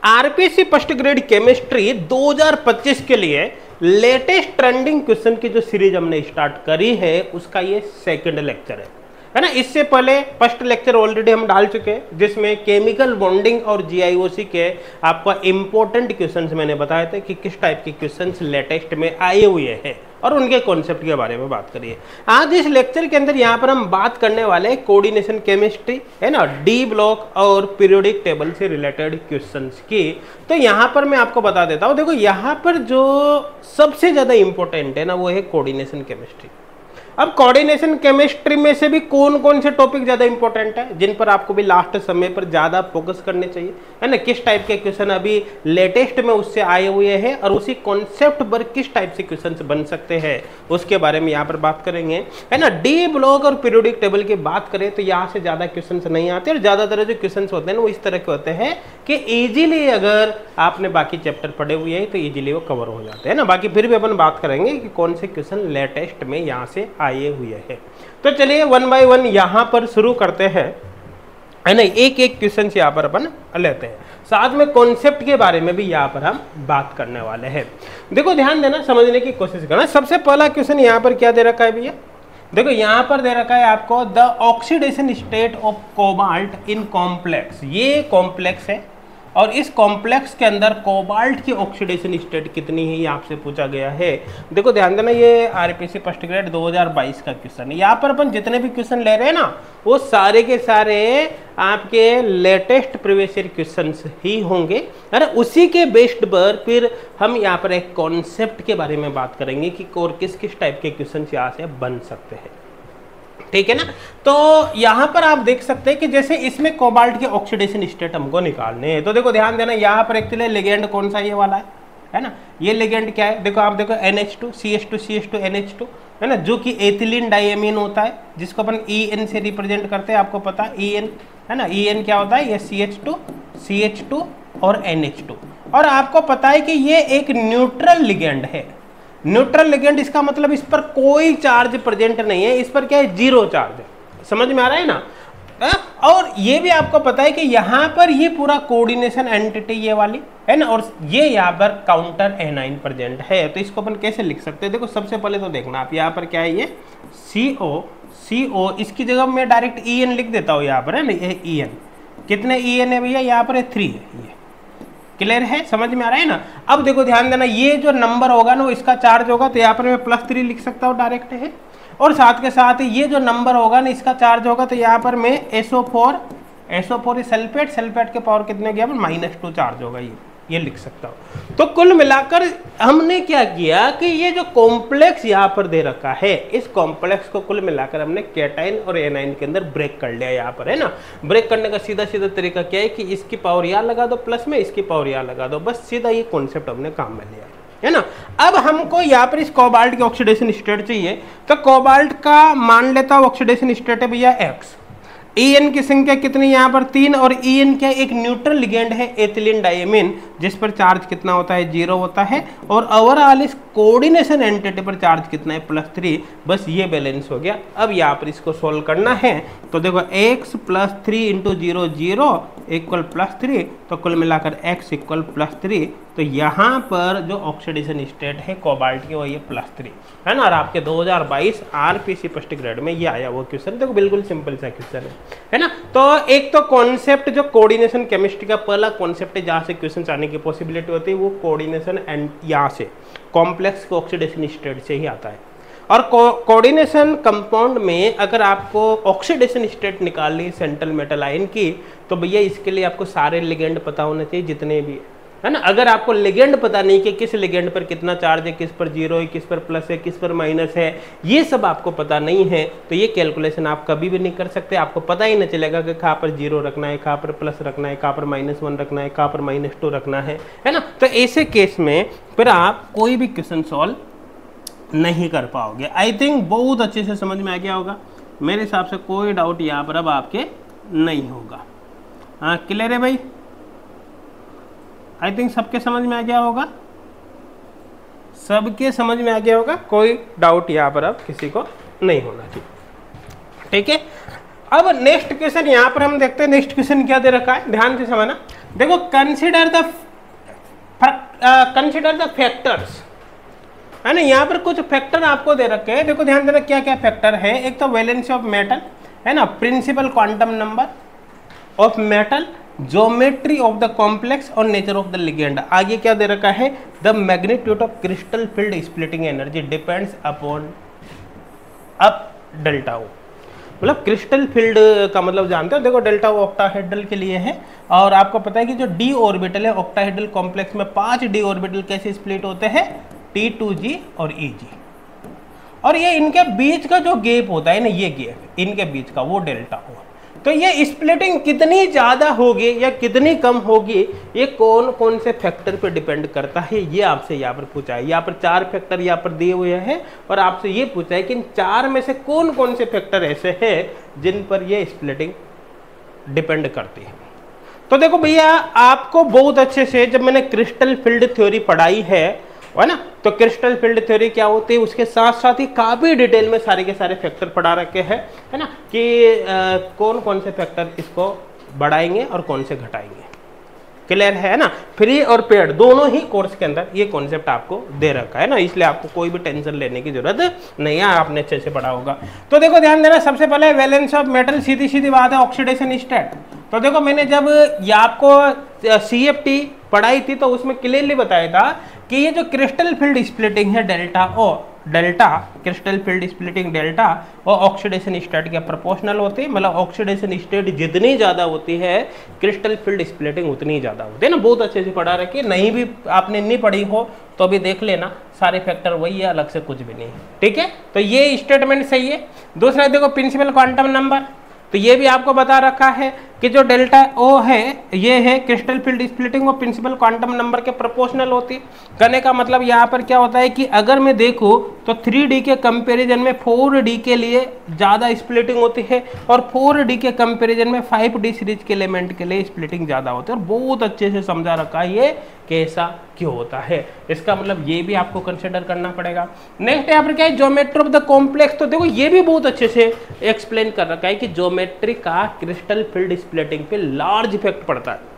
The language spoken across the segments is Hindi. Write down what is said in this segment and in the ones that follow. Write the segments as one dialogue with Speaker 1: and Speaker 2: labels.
Speaker 1: आरपीसी फर्स्ट ग्रेड केमिस्ट्री 2025 के लिए लेटेस्ट ट्रेंडिंग क्वेश्चन की जो सीरीज हमने स्टार्ट करी है उसका ये सेकंड लेक्चर है ना। इससे पहले फर्स्ट लेक्चर ऑलरेडी हम डाल चुके हैं जिसमें केमिकल बॉन्डिंग और जीआईओसी के आपको इंपॉर्टेंट क्वेश्चंस मैंने बताए थे कि किस टाइप के क्वेश्चंस लेटेस्ट में आए हुए हैं और उनके कॉन्सेप्ट के बारे में बात करिए। आज इस लेक्चर के अंदर यहाँ पर हम बात करने वाले हैं कोऑर्डिनेशन केमिस्ट्री है ना, डी ब्लॉक और पीरियोडिक टेबल से रिलेटेड क्वेश्चंस की। तो यहाँ पर मैं आपको बता देता हूँ, देखो यहाँ पर जो सबसे ज्यादा इंपॉर्टेंट है ना वो है कोऑर्डिनेशन केमिस्ट्री। अब कोऑर्डिनेशन केमिस्ट्री में से भी कौन कौन से टॉपिक ज्यादा इंपॉर्टेंट है जिन पर आपको भी लास्ट समय पर ज्यादा फोकस करने चाहिए है ना, किस टाइप के क्वेश्चन अभी लेटेस्ट में उससे आए हुए हैं और उसी कॉन्सेप्ट पर किस टाइप से क्वेश्चंस बन सकते हैं उसके बारे में यहाँ पर बात करेंगे है ना। डी ब्लॉक और पीरियोडिक टेबल की बात करें तो यहाँ से ज्यादा क्वेश्चन नहीं आते और ज्यादातर जो क्वेश्चन होते हैं वो इस तरह के होते हैं कि इजीली अगर आपने बाकी चैप्टर पढ़े हुए हैं तो इजीली वो कवर हो जाते हैं ना। बाकी फिर भी अपन बात करेंगे कि कौन से क्वेश्चन लेटेस्ट में यहाँ से आए हुए हैं। तो चलिए वन बाय वन यहां पर शुरू करते हैं है ना, एक एक क्वेश्चन यहाँ पर अपन लेते हैं, साथ में कॉन्सेप्ट के बारे में भी यहाँ पर हम बात करने वाले हैं। देखो ध्यान देना, समझने की कोशिश करना। सबसे पहला क्वेश्चन यहाँ पर क्या दे रखा है भैया, देखो यहाँ पर दे रखा है आपको the oxidation state of cobalt in complex. ये कॉम्प्लेक्स है और इस कॉम्प्लेक्स के अंदर कोबाल्ट की ऑक्सीडेशन स्टेट कितनी है ये आपसे पूछा गया है। देखो ध्यान देना, ये आरपीसी फर्स्ट ग्रेड 2022 का क्वेश्चन है। यहाँ पर अपन जितने भी क्वेश्चन ले रहे हैं ना वो सारे के सारे आपके लेटेस्ट प्रीवियस ईयर क्वेश्चंस ही होंगे। अरे उसी के बेस्ड पर फिर हम यहाँ पर एक कॉन्सेप्ट के बारे में बात करेंगे कि और किस किस टाइप के क्वेश्चन यहाँ से बन सकते हैं, ठीक है ना। तो यहां पर आप देख सकते हैं कि जैसे इसमें कोबाल्ट के ऑक्सीडेशन स्टेट हमको निकालने हैं। तो देखो ध्यान देना, यहां पर एक्चुअली लिगेंड कौन सा ये वाला है ना, ये लिगेंड क्या है, देखो आप देखो NH2 CH2 CH2 NH2 है ना, जो कि एथिलीन डाइएमीन होता है जिसको अपन EN से रिप्रेजेंट करते हैं। आपको पता है EN है ना, EN क्या होता है, ये CH2 और NH2। और आपको पता है कि ये एक न्यूट्रल लिगेंड है। न्यूट्रल लिगेंड इसका मतलब इस पर कोई चार्ज प्रेजेंट नहीं है, इस पर क्या है, जीरो चार्ज है। समझ में आ रहा है ना। और ये भी आपको पता है कि यहाँ पर ये पूरा कोऑर्डिनेशन एंटिटी ये वाली है ना, और ये यहाँ पर काउंटर एनाइन प्रेजेंट है। तो इसको अपन कैसे लिख सकते हैं, देखो सबसे पहले तो देखना आप यहाँ पर क्या है, ये CO, इसकी जगह मैं डायरेक्ट EN लिख देता हूँ यहाँ पर है ना, ये EN कितने EN है भैया, यहाँ पर 3 है। ये क्लियर है, समझ में आ रहा है ना। अब देखो ध्यान देना, ये जो नंबर होगा ना वो इसका चार्ज होगा, तो यहाँ पर मैं +3 लिख सकता हूँ डायरेक्ट है। और साथ के साथ ये जो नंबर होगा ना इसका चार्ज होगा, तो यहाँ पर मैं SO4 सल्फेट के पावर कितने गया, -2 चार्ज होगा, ये लिख सकता हूँ। तो कुल मिलाकर हमने क्या किया कि ये जो कॉम्प्लेक्स यहाँ पर दे रखा है, इस कॉम्प्लेक्स को कुल मिलाकर हमने कैटाइन और एनाइन के अंदर ब्रेक कर लिया यहाँ पर है ना। ब्रेक करने का सीधा तरीका क्या है कि इसकी पावर यहाँ लगा दो प्लस में, इसकी पावर यहाँ लगा दो, बस सीधा ये कॉन्सेप्ट हमने काम में लिया है ना। अब हमको यहाँ पर इस कोबाल्ट की ऑक्सीडेशन स्टेट चाहिए, तो कोबाल्ट का मान लेता हूँ ऑक्सीडेशन स्टेट है भैया X। EN की संख्या कितनी यहाँ पर 3 और EN क्या एक न्यूट्रल लिगेंड है एथिलीन डाइएमीन जिस पर चार्ज कितना होता है, 0 होता है। और ओवरऑल इस कोऑर्डिनेशन एंटिटी पर चार्ज कितना है, +3। बस ये बैलेंस हो गया। अब यहाँ पर इसको सोल्व करना है तो देखो X + 3 × 0 0 = +3, तो कुल मिलाकर X = +3। तो यहाँ पर जो ऑक्सीडेशन स्टेट है कोबाल्ट की वो ये +3 है ना। और आपके 2022 आरपीसी फर्स्ट ग्रेड में ये आया वो क्वेश्चन, देखो बिल्कुल सिंपल सा क्वेश्चन है ना। तो एक तो कॉन्सेप्ट जो कोऑर्डिनेशन केमिस्ट्री का पहला कॉन्सेप्ट है जहाँ से क्वेश्चन आने की पॉसिबिलिटी होती है वो कोऑर्डिनेशन एंड यहाँ से कॉम्प्लेक्स के ऑक्सीडेशन स्टेट से ही आता है। और कोऑर्डिनेशन कंपाउंड में अगर आपको ऑक्सीडेशन स्टेट निकालनी है सेंट्रल मेटल आयन की, तो भैया इसके लिए आपको सारे लिगेंड पता होने चाहिए जितने भी है ना। अगर आपको लिगेंड पता नहीं कि किस लिगेंड पर कितना चार्ज है, किस पर 0 है, किस पर प्लस है, किस पर माइनस है, ये सब आपको पता नहीं है तो ये कैलकुलेशन आप कभी भी नहीं कर सकते। आपको पता ही नहीं चलेगा कि कहाँ पर 0 रखना है, कहाँ पर प्लस रखना है, कहाँ पर -1 रखना है, कहाँ पर -2 रखना है ना। तो ऐसे केस में फिर आप कोई भी क्वेश्चन सॉल्व नहीं कर पाओगे। आई थिंक बहुत अच्छे से समझ में आ गया होगा, मेरे हिसाब से कोई डाउट यहाँ पर अब आपके नहीं होगा। हाँ क्लियर है भाई, आई थिंक सबके समझ में आ गया होगा, सबके समझ में आ गया होगा, कोई डाउट यहाँ पर अब किसी को नहीं होना चाहिए, ठीक है। अब नेक्स्ट क्वेश्चन यहाँ पर हम देखते हैं। नेक्स्ट क्वेश्चन क्या दे रखा है, ध्यान से समझना। देखो कंसिडर द फैक्टर्स, है ना। यहाँ पर कुछ फैक्टर आपको दे रखे हैं, देखो ध्यान देना क्या क्या फैक्टर है। एक तो वैलेंसी ऑफ मेटल, है ना, principal quantum number of metal, geometry of the complex और नेचर ऑफ द लिगेंड। आगे क्या दे रखा है, the magnitude of crystal field splitting energy depends upon up delta O. मतलब क्रिस्टल फील्ड का मतलब जानते हो, देखो डेल्टा ओ ऑक्टाहेड्रल के लिए है, और आपको पता है कि जो डी ऑर्बिटल है ऑक्टाहेड्रल कॉम्प्लेक्स में 5 डी ऑर्बिटल कैसे स्प्लिट होते हैं, T2G और EG, और ये इनके बीच का जो गैप होता है ना, ये गैप इनके बीच का, वो डेल्टा ओ। तो ये स्प्लिटिंग कितनी ज़्यादा होगी या कितनी कम होगी, ये कौन कौन से फैक्टर पे डिपेंड करता है, ये आपसे यहाँ पर पूछा है। यहाँ पर 4 फैक्टर यहाँ पर दिए हुए हैं, और आपसे ये पूछा है कि इन 4 में से कौन कौन से फैक्टर ऐसे हैं जिन पर ये स्प्लिटिंग डिपेंड करती है। तो देखो भैया, आपको बहुत अच्छे से जब मैंने क्रिस्टल फील्ड थ्योरी पढ़ाई है ना, तो क्रिस्टल फील्ड थ्योरी क्या होती है, उसके साथ साथ ही काफ़ी डिटेल में सारे के सारे फैक्टर पढ़ा रखे हैं, है ना, कि कौन कौन से फैक्टर इसको बढ़ाएंगे और कौन से घटाएंगे। क्लियर है ना। फ्री और पेड दोनों ही कोर्स के अंदर ये कॉन्सेप्ट आपको दे रखा है ना, इसलिए आपको कोई भी टेंशन लेने की जरूरत नहीं है, आपने अच्छे से पढ़ा होगा। तो देखो ध्यान देना, सबसे पहले वैलेंस ऑफ मेटल, सीधी सीधी बात है, ऑक्सीडेशन स्टेट। तो देखो मैंने जब ये आपको CFT पढ़ाई थी तो उसमें क्लियरली बताया था कि ये जो क्रिस्टल फील्ड स्प्लिटिंग है delta crystal field splitting delta और ऑक्सीडेशन स्टेट के प्रोपोर्शनल होती है। मतलब ऑक्सीडेशन स्टेट जितनी ज़्यादा होती है क्रिस्टल फील्ड स्प्लिटिंग उतनी ज़्यादा होती है ना। बहुत अच्छे से पढ़ा रखी है, नहीं भी आपने नहीं पढ़ी हो तो अभी देख लेना, सारे फैक्टर वही है, अलग से कुछ भी नहीं है, ठीक है। तो ये स्टेटमेंट सही है। दूसरा देखो प्रिंसिपल क्वांटम नंबर, तो ये भी आपको बता रखा है कि जो डेल्टा ओ है ये है क्रिस्टल फील्ड स्प्लिटिंग, वो प्रिंसिपल क्वांटम नंबर के प्रोपोर्शनल होती है। कहने का मतलब यहाँ पर क्या होता है कि अगर मैं देखूँ तो 3D के कंपैरिजन में 4D के लिए ज़्यादा स्प्लिटिंग होती है, और 4D के कंपैरिजन में 5D सीरीज के एलिमेंट के लिए स्प्लिटिंग ज़्यादा होती है। और बहुत अच्छे से समझा रखा है ये कैसा क्यों होता है, इसका मतलब ये भी आपको कंसिडर करना पड़ेगा। नेक्स्ट यहाँ पर क्या है, ज्योमेट्री ऑफ द कॉम्प्लेक्स। तो देखो ये भी बहुत अच्छे से एक्सप्लेन कर रखा है कि ज्योमेट्री का क्रिस्टल फील्ड स्प्लिटिंग पे लार्ज इफेक्ट पड़ता है।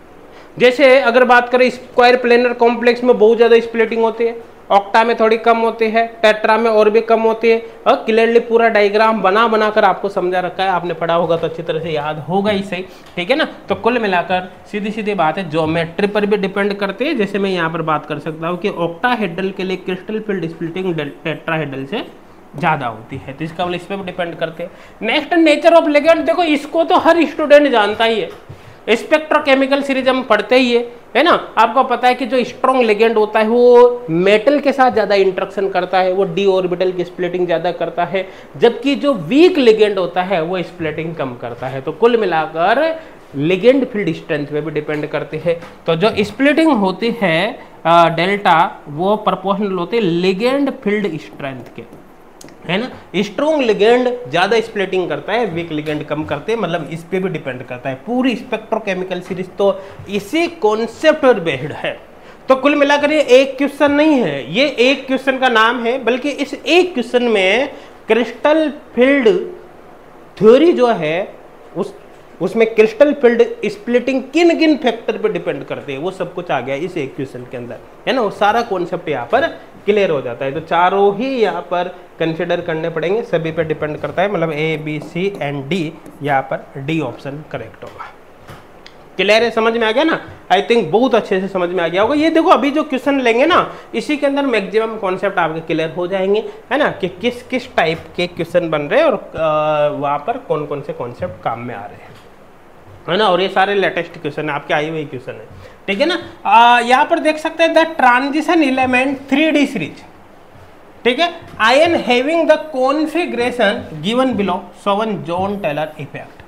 Speaker 1: जैसे अगर बात करें स्क्वायर प्लेनर कॉम्प्लेक्स में बहुत ज़्यादा स्प्लिटिंग होती है, ऑक्टा में थोड़ी कम होती है, टेट्रा में और भी कम होती है। और क्लियरली पूरा डायग्राम बना कर आपको समझा रखा है, आपने पढ़ा होगा तो अच्छी तरह से याद होगा ही सही, ठीक है ना। तो कुल मिलाकर सीधी सीधी बात है, ज्योमेट्री पर भी डिपेंड करते हैं। जैसे मैं यहाँ पर बात कर सकता हूँ कि ऑक्टाहेड्रल के लिए क्रिस्टल फील्ड स्प्लिटिंग टेट्राहेड्रल से ज़्यादा होती है, तो इसका मतलब इस पर भी डिपेंड करते हैं। नेक्स्ट नेचर ऑफ लिगेंड, देखो इसको तो हर स्टूडेंट जानता ही है, स्पेक्ट्रोकेमिकल सीरीज हम पढ़ते ही है ना। आपको पता है कि जो स्ट्रॉन्ग लिगेंड होता है वो मेटल के साथ ज़्यादा इंटरेक्शन करता है, वो डी ऑर्बिटल की स्प्लिटिंग ज़्यादा करता है, जबकि जो वीक लिगेंड होता है वो स्प्लिटिंग कम करता है। तो कुल मिलाकर लिगेंड फील्ड स्ट्रेंथ पे भी डिपेंड करते हैं। तो जो स्प्लिटिंग होती है डेल्टा, वो प्रोपोर्शनल होती है लिगेंड फील्ड स्ट्रेंथ के, है ना। स्ट्रॉन्ग लिगेंड ज्यादा स्प्लिटिंग करता है, वीक लिगेंड कम करते हैं, मतलब इस पे भी डिपेंड करता है। पूरी स्पेक्ट्रोकेमिकल सीरीज तो इसी कॉन्सेप्ट पर बेस्ड है। तो कुल मिलाकर ये एक क्वेश्चन नहीं है, ये एक क्वेश्चन का नाम है, बल्कि इस एक क्वेश्चन में क्रिस्टल फील्ड थ्योरी जो है उसमें क्रिस्टल फील्ड स्प्लिटिंग किन किन फैक्टर पे डिपेंड करते हैं वो सब कुछ आ गया इस एक क्वेश्चन के अंदर, है ना। वो सारा कॉन्सेप्ट यहाँ पर क्लियर हो जाता है। तो चारों ही यहाँ पर कंसिडर करने पड़ेंगे, सभी पे डिपेंड करता है, मतलब A B C and D, यहाँ पर D ऑप्शन करेक्ट होगा। क्लियर है, समझ में आ गया ना। आई थिंक बहुत अच्छे से समझ में आ गया होगा। ये देखो अभी जो क्वेश्चन लेंगे ना, इसी के अंदर मैक्सिमम कॉन्सेप्ट आपके क्लियर हो जाएंगे, है ना, कि किस किस टाइप के क्वेश्चन बन रहे हैं और वहाँ पर कौन कौन से कॉन्सेप्ट काम में आ रहे हैं, है ना। और ये सारे लेटेस्ट क्वेश्चन है, आपके आई हुई क्वेश्चन है, ठीक है ना। यहाँ पर देख सकते हैं the transition element 3D series, ठीक है, ion having the configuration given below, shown Jahn Teller effect.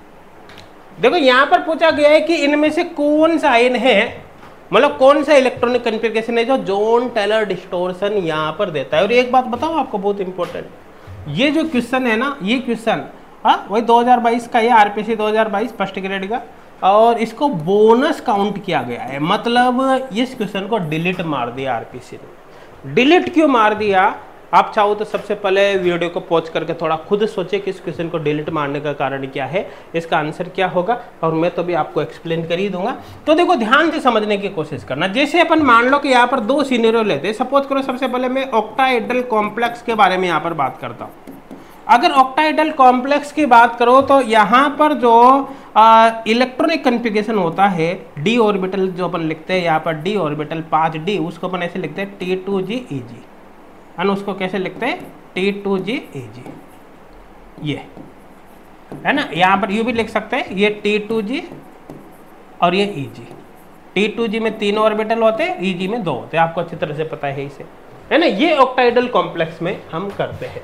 Speaker 1: देखो यहाँ पर पूछा गया है कि इनमें से कौन सा आयन है, मतलब कौन सा इलेक्ट्रॉनिक कॉन्फ़िगरेशन है जो जॉन टेलर डिस्टोर्शन यहाँ पर देता है। और एक बात बताओ आपको बहुत इंपॉर्टेंट, ये जो क्वेश्चन है ना, ये क्वेश्चन वही 2022 का, ये आरपीसी 2022 फर्स्ट ग्रेड का, और इसको बोनस काउंट किया गया है। मतलब इस क्वेश्चन को डिलीट मार दिया आरपीसी ने। डिलीट क्यों मार दिया आप चाहो तो सबसे पहले वीडियो को पॉज करके थोड़ा खुद सोचे कि इस क्वेश्चन को डिलीट मारने का कारण क्या है, इसका आंसर क्या होगा, और मैं तो भी आपको एक्सप्लेन कर ही दूंगा। तो देखो ध्यान से समझने की कोशिश करना। जैसे अपन मान लो कि यहाँ पर दो सिनेरियो लेते हैं, सपोज करो सबसे पहले मैं ऑक्टाहेड्रल कॉम्प्लेक्स के बारे में यहाँ पर बात करता हूँ। अगर ऑक्टाहेड्रल कॉम्प्लेक्स की बात करो तो यहाँ पर जो इलेक्ट्रॉनिक कन्फिगरेशन होता है, डी ऑर्बिटल जो अपन लिखते हैं यहाँ पर डी ऑर्बिटल 5d, उसको अपन ऐसे लिखते हैं T2GeG, और उसको कैसे लिखते हैं T2GeG, ये है ना। यहाँ पर यू भी लिख सकते हैं, ये T2G और ये Eg। T2G में 3 ऑर्बिटल होते हैं, Eg में 2 होते हैं, आपको अच्छी तरह से पता है इसे, है ना। ये ऑक्टाहेड्रल कॉम्प्लेक्स में हम करते हैं।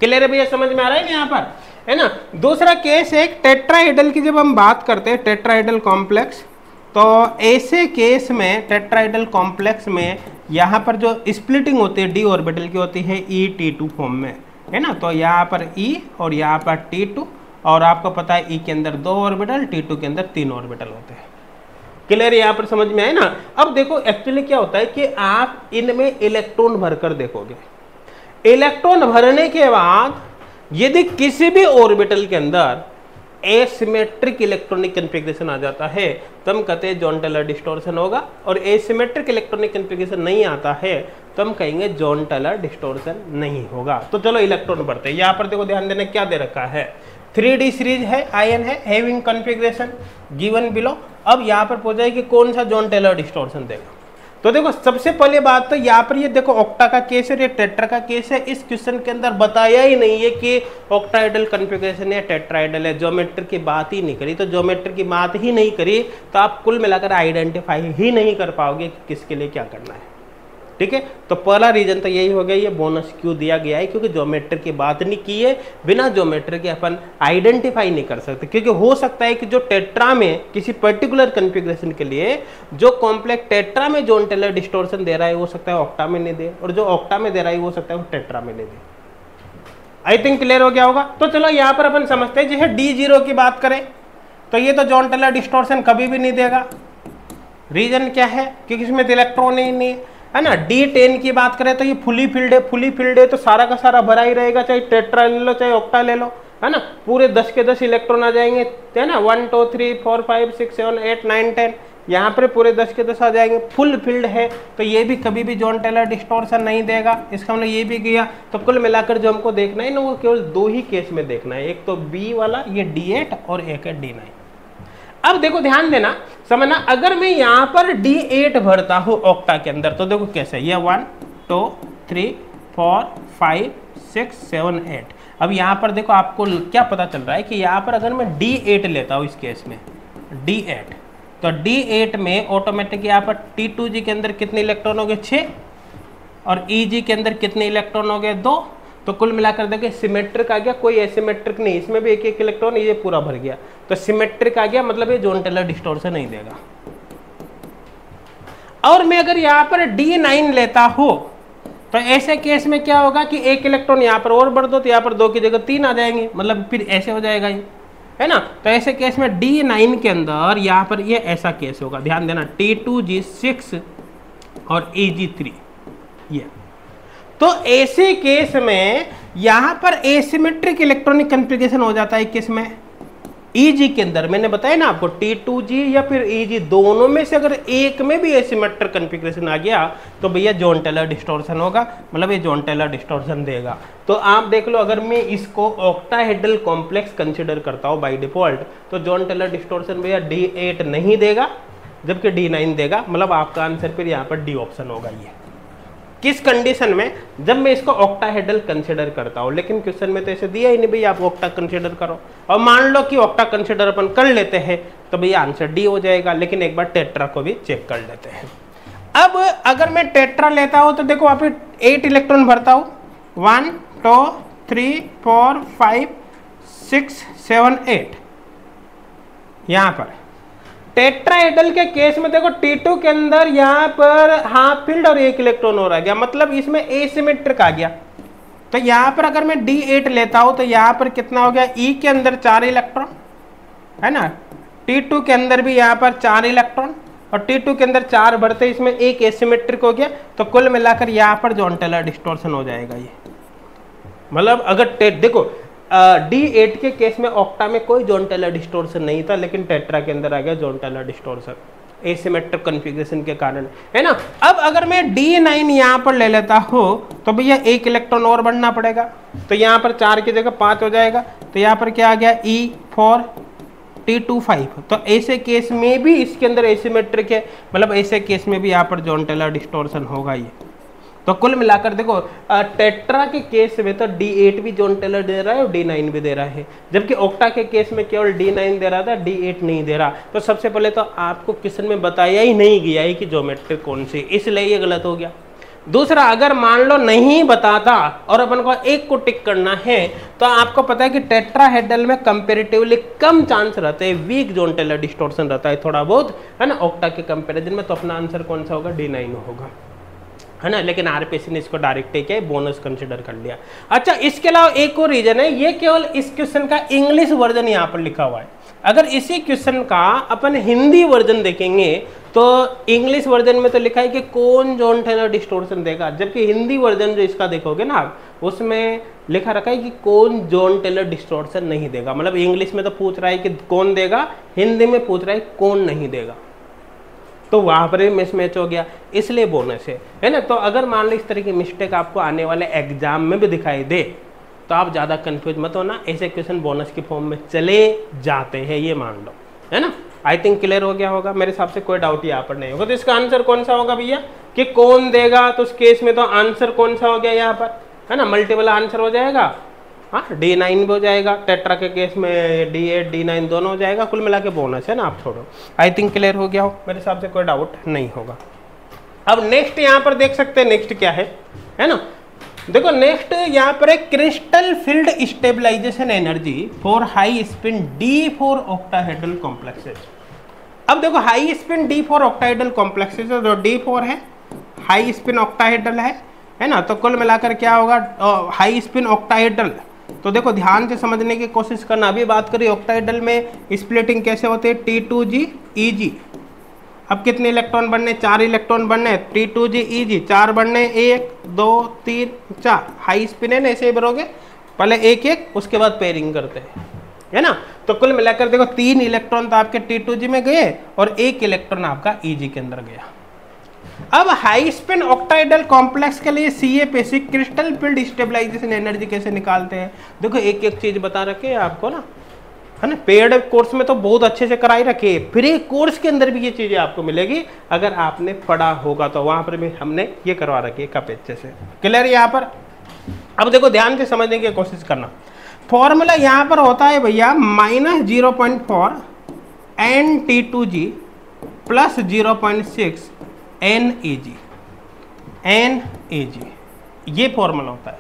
Speaker 1: क्लियर है भैया, समझ में आ रहा है ना यहाँ पर, है ना। दूसरा केस है टेट्राहेड्रल की, जब हम बात करते हैं टेट्राहेड्रल कॉम्प्लेक्स, तो ऐसे केस में टेट्राहेड्रल कॉम्प्लेक्स में यहाँ पर जो स्प्लिटिंग होती है डी ऑर्बिटल की होती है E-T2 फॉर्म में, है ना। तो यहाँ पर E और यहाँ पर T2, और आपको पता है E के अंदर 2 ऑर्बिटल, T2 के अंदर 3 ऑर्बिटल होते हैं। क्लियर यहाँ पर समझ में आए ना। अब देखो एक्चुअली क्या होता है कि आप इनमें इलेक्ट्रॉन भरकर देखोगे, इलेक्ट्रॉन भरने के बाद यदि किसी भी ऑर्बिटल के अंदर एसिमेट्रिक इलेक्ट्रॉनिक कन्फिगरेशन आ जाता है तो हम कहते हैं जॉन टेलर डिस्टॉर्शन होगा, और एसिमेट्रिक इलेक्ट्रॉनिक कन्फिगरेशन नहीं आता है तो हम कहेंगे जॉन टेलर डिस्टॉर्शन नहीं होगा। तो चलो इलेक्ट्रॉन भरते हैं। यहाँ पर देखो ध्यान देना क्या दे रखा है, 3D सीरीज है, आयन है, हैविंग कन्फिगरेशन गिवन बिलो। अब यहाँ पर पूछा है कि कौन सा जॉन टेलर डिस्टॉर्शन देगा। तो देखो सबसे पहले बात तो यहाँ पर ये देखो ऑक्टा का केस है, ये टेट्रा का केस है। इस क्वेश्चन के अंदर बताया ही नहीं है कि ऑक्टाहेड्रल कन्फिगरेशन है टेट्राहेड्रल है, ज्योमेट्री की बात ही नहीं करी। तो ज्योमेट्री की बात ही नहीं करी तो आप कुल मिलाकर आइडेंटिफाई ही नहीं कर पाओगे कि किसके लिए क्या करना है, ठीक है। तो पहला रीजन तो यही हो गया, ये बोनस क्यों दिया गया है, क्योंकि ज्योमेट्री की बात नहीं की है। बिना ज्योमेट्री के अपन आइडेंटिफाई नहीं कर सकते, क्योंकि हो सकता है कि जो टेट्रा में किसी पर्टिकुलर कन्फिगरेशन के लिए जो कॉम्प्लेक्स टेट्रा में जॉन टेलर डिस्टॉर्शन दे रहा है, हो सकता है ऑक्टा में नहीं दे, और जो ऑक्टा में दे रहा है हो सकता है वो टेट्रा में नहीं दे। आई थिंक क्लियर हो गया होगा। तो चलो यहाँ पर अपन समझते हैं, जैसे D0 की बात करें तो ये तो जॉन टेलर डिस्टॉर्शन कभी भी नहीं देगा। रीजन क्या है, क्योंकि इसमें इलेक्ट्रॉन ही नहीं है ना। D10 की बात करें तो ये फुली फिल्ड है, फुली फिल्ड है तो सारा का सारा भरा ही रहेगा, चाहे टेट्रा ले लो चाहे ऑक्टा ले लो, है ना। पूरे 10 के 10 इलेक्ट्रॉन आ जाएंगे, है ना। 1 2 3 4 5 6 7 8 9 10, यहाँ पर पूरे 10 के 10 आ जाएंगे, फुल फील्ड है। तो ये भी कभी भी जॉन टेलर डिस्टॉर्शन नहीं देगा, इसका मतलब ये भी गया। तो कुल मिलाकर जो हमको देखना है ना, वो केवल 2 ही केस में देखना है, एक तो B वाला ये D8 और एक है D9। अब देखो ध्यान देना, समझना, अगर मैं यहाँ पर D8 भरता हूँ ऑक्टा के अंदर तो देखो कैसे, ये 1 2 3 4 5 6 7 8। अब यहाँ पर देखो आपको क्या पता चल रहा है कि यहाँ पर अगर मैं D8 लेता हूँ इस केस में D8, तो D8 में ऑटोमेटिक यहाँ पर T2G के अंदर कितने इलेक्ट्रॉन हो गए 6, और Eg के अंदर कितने इलेक्ट्रॉन हो गए 2। तो कुल मिलाकर देखिए सिमेट्रिक आ गया, कोई एसिमेट्रिक नहीं, इसमें भी एक एक इलेक्ट्रॉन, ये पूरा भर गया। तो सिमेट्रिक आ गया, मतलब ये जॉन टेलर डिस्टॉर्शन नहीं देगा। और मैं अगर यहाँ पर D9 लेता हूं तो ऐसे केस में क्या होगा कि एक इलेक्ट्रॉन यहाँ पर और बढ़ दो तो यहाँ पर 2 की जगह 3 आ जाएंगे, मतलब फिर ऐसे हो जाएगा ये, है ना। तो ऐसे केस में D9 के अंदर यहाँ पर ये ऐसा केस होगा, ध्यान देना, T2G6 और Eg3 ये। तो ऐसे केस में यहां पर एसिमेट्रिक इलेक्ट्रॉनिक कन्फिगरेशन हो जाता है किसमें, Eg के अंदर। मैंने बताया ना आपको T2G या फिर Eg, दोनों में से अगर एक में भी एसिमेट्रिक कन्फिगरेशन आ गया तो भैया जॉन टेलर डिस्टॉर्शन होगा, मतलब ये जॉन टेलर डिस्टॉर्शन देगा। तो आप देख लो, अगर मैं इसको ऑक्टाहेड्रल कॉम्प्लेक्स कंसिडर करता हूं बाय डिफॉल्ट तो जॉन टेलर डिस्टॉर्शन भैया D8 नहीं देगा जबकि D9 देगा, मतलब आपका आंसर फिर यहाँ पर D ऑप्शन होगा। ये किस कंडीशन में, जब मैं इसको ऑक्टाहेड्रल कंसीडर करता हूं। लेकिन क्वेश्चन में तो ऐसे दिया ही नहीं भाई आप ऑक्टा कंसीडर करो, और मान लो कि ऑक्टा कंसीडर अपन कर लेते हैं तो भैया आंसर डी हो जाएगा। लेकिन एक बार टेट्रा को भी चेक कर लेते हैं। अब अगर मैं टेट्रा लेता हूं तो देखो वहां पे 8 इलेक्ट्रॉन भरता हूं, 1 2 3 4 5 6 7 8। यहां पर टेट्राहेड्रल के केस में देखो T2 के अंदर यहाँ पर हाफ फील्ड और 1 इलेक्ट्रॉन और आ गया, मतलब इसमें एसिमेट्रिक आ गया। तो यहाँ पर अगर मैं D8 लेता हूं तो यहाँ पर कितना हो गया, E के अंदर 4 इलेक्ट्रॉन, है ना, T2 के अंदर भी यहाँ पर 4 इलेक्ट्रॉन, और T2 के अंदर 4 बढ़ते, इसमें एक एसिमेट्रिक हो गया, तो कुल मिलाकर यहाँ पर जॉन टेलर डिस्टॉर्शन हो जाएगा ये। मतलब अगर देखो D8 के केस में ऑक्टा में कोई जॉन टेलर डिस्टॉर्शन नहीं था, लेकिन टेट्रा के अंदर आ गया Jahn Teller distortion asymmetric configuration के कारण, है ना। अब अगर मैं D9 यहाँ पर ले लेता हूँ तो भैया एक इलेक्ट्रॉन और बढ़ना पड़ेगा, तो यहाँ पर 4 की जगह 5 हो जाएगा, तो यहाँ पर क्या आ गया E4 T25। तो ऐसे केस में भी इसके अंदर एसिमेट्रिक है, मतलब ऐसे केस में भी यहाँ पर जॉन टेलर डिस्टॉर्शन होगा ये। तो कुल मिलाकर देखो टेट्रा के केस में तो D8 भी जॉन टेलर दे रहा है और D9 भी दे रहा है, जबकि ऑक्टा के केस में केवल D9 दे रहा था, D8 नहीं दे रहा। तो सबसे पहले तो आपको क्वेश्चन में बताया ही नहीं गया है कि ज्योमेट्री कौन सी, इसलिए ये गलत हो गया। दूसरा, अगर मान लो नहीं बताता और अपन को एक को टिक करना है, तो आपको पता है कि टेट्राहेड्रल में कंपेरेटिवली कम चांस रहते हैं, वीक जॉन टेलर डिस्टॉर्शन रहता है थोड़ा बहुत, है ना, ऑक्टा के कंपेरिजन में। तो अपना आंसर कौन सा होगा? D9 होगा, है ना। लेकिन आरपीसी ने इसको डायरेक्ट क्या है, बोनस कंसिडर कर लिया। अच्छा, इसके अलावा एक और रीजन है, ये केवल इस क्वेश्चन का इंग्लिश वर्जन यहाँ पर लिखा हुआ है। अगर इसी क्वेश्चन का अपन हिंदी वर्जन देखेंगे तो इंग्लिश वर्जन में तो लिखा है कि कौन जॉन टेलर डिस्टॉर्शन देगा, जबकि हिंदी वर्जन जो इसका देखोगे ना आप, उसमें लिखा रखा है कि कौन जॉन टेलर डिस्टॉर्शन नहीं देगा। मतलब इंग्लिश में तो पूछ रहा है कि कौन देगा, हिंदी में पूछ रहा है कौन नहीं देगा, तो वहां पर मिसमैच हो गया, इसलिए बोनस है ना। तो अगर मान लो इस तरह की मिस्टेक आपको आने वाले एग्जाम में भी दिखाई दे तो आप ज़्यादा कंफ्यूज मत होना, ऐसे क्वेश्चन बोनस की फॉर्म में चले जाते हैं, ये मान लो, है ना। आई थिंक क्लियर हो गया होगा, मेरे हिसाब से कोई डाउट यहाँ पर नहीं होगा। तो इसका आंसर कौन सा होगा भैया, कि कौन देगा, तो उस केस में तो आंसर कौन सा हो गया यहाँ पर, है ना, मल्टीपल आंसर हो जाएगा। हाँ, D9 भी हो जाएगा, टेट्रा के केस में D8 D9 दोनों हो जाएगा, कुल मिला के बोनस है ना। आप छोड़ो, आई थिंक क्लियर हो गया हो, मेरे हिसाब से कोई डाउट नहीं होगा। अब नेक्स्ट यहाँ पर देख सकते हैं, नेक्स्ट क्या है ना। देखो नेक्स्ट यहाँ पर है crystal field stabilization energy for high spin D4 octahedral complexes. अब देखो high spin D4 octahedral complexes, जो D4 है हाई स्पिन ऑक्टाहेड्रल है ना। तो कुल मिलाकर क्या होगा, हाई स्पिन ऑक्टाहेड्रल। तो देखो ध्यान से समझने की कोशिश करना। अभी बात करें ऑक्टाहेड्रल में स्प्लिटिंग कैसे होते हैं, T2G EG। अब कितने इलेक्ट्रॉन बनने, 4 इलेक्ट्रॉन बनने, T2G EG 4 बनने, 1 2 3 4। हाई स्पिन है ना, ऐसे ही भरोगे, पहले एक एक, उसके बाद पेयरिंग करते हैं, है ना। तो कुल मिलाकर देखो 3 इलेक्ट्रॉन तो आपके T2G में गए और 1 इलेक्ट्रॉन आपका EG के अंदर गया। अब हाई स्पिन ऑक्टाहेड्रल कॉम्प्लेक्स के लिए CA crystal field stabilization energy कैसे निकालते हैं। देखो एक एक चीज बता रखे है आपको ना, है ना। पेड कोर्स में तो बहुत अच्छे से कराई रखे, फ्री कोर्स के अंदर भी ये चीजें आपको मिलेगी, अगर आपने पढ़ा होगा तो वहां पर भी हमने ये करवा रखी है काफी अच्छे से। क्लियर यहाँ पर। अब देखो ध्यान से समझने की कोशिश करना। फॉर्मूला यहाँ पर होता है भैया -0.4 NT2G प्लस 0.6 NEG। ये फॉर्मूला होता है।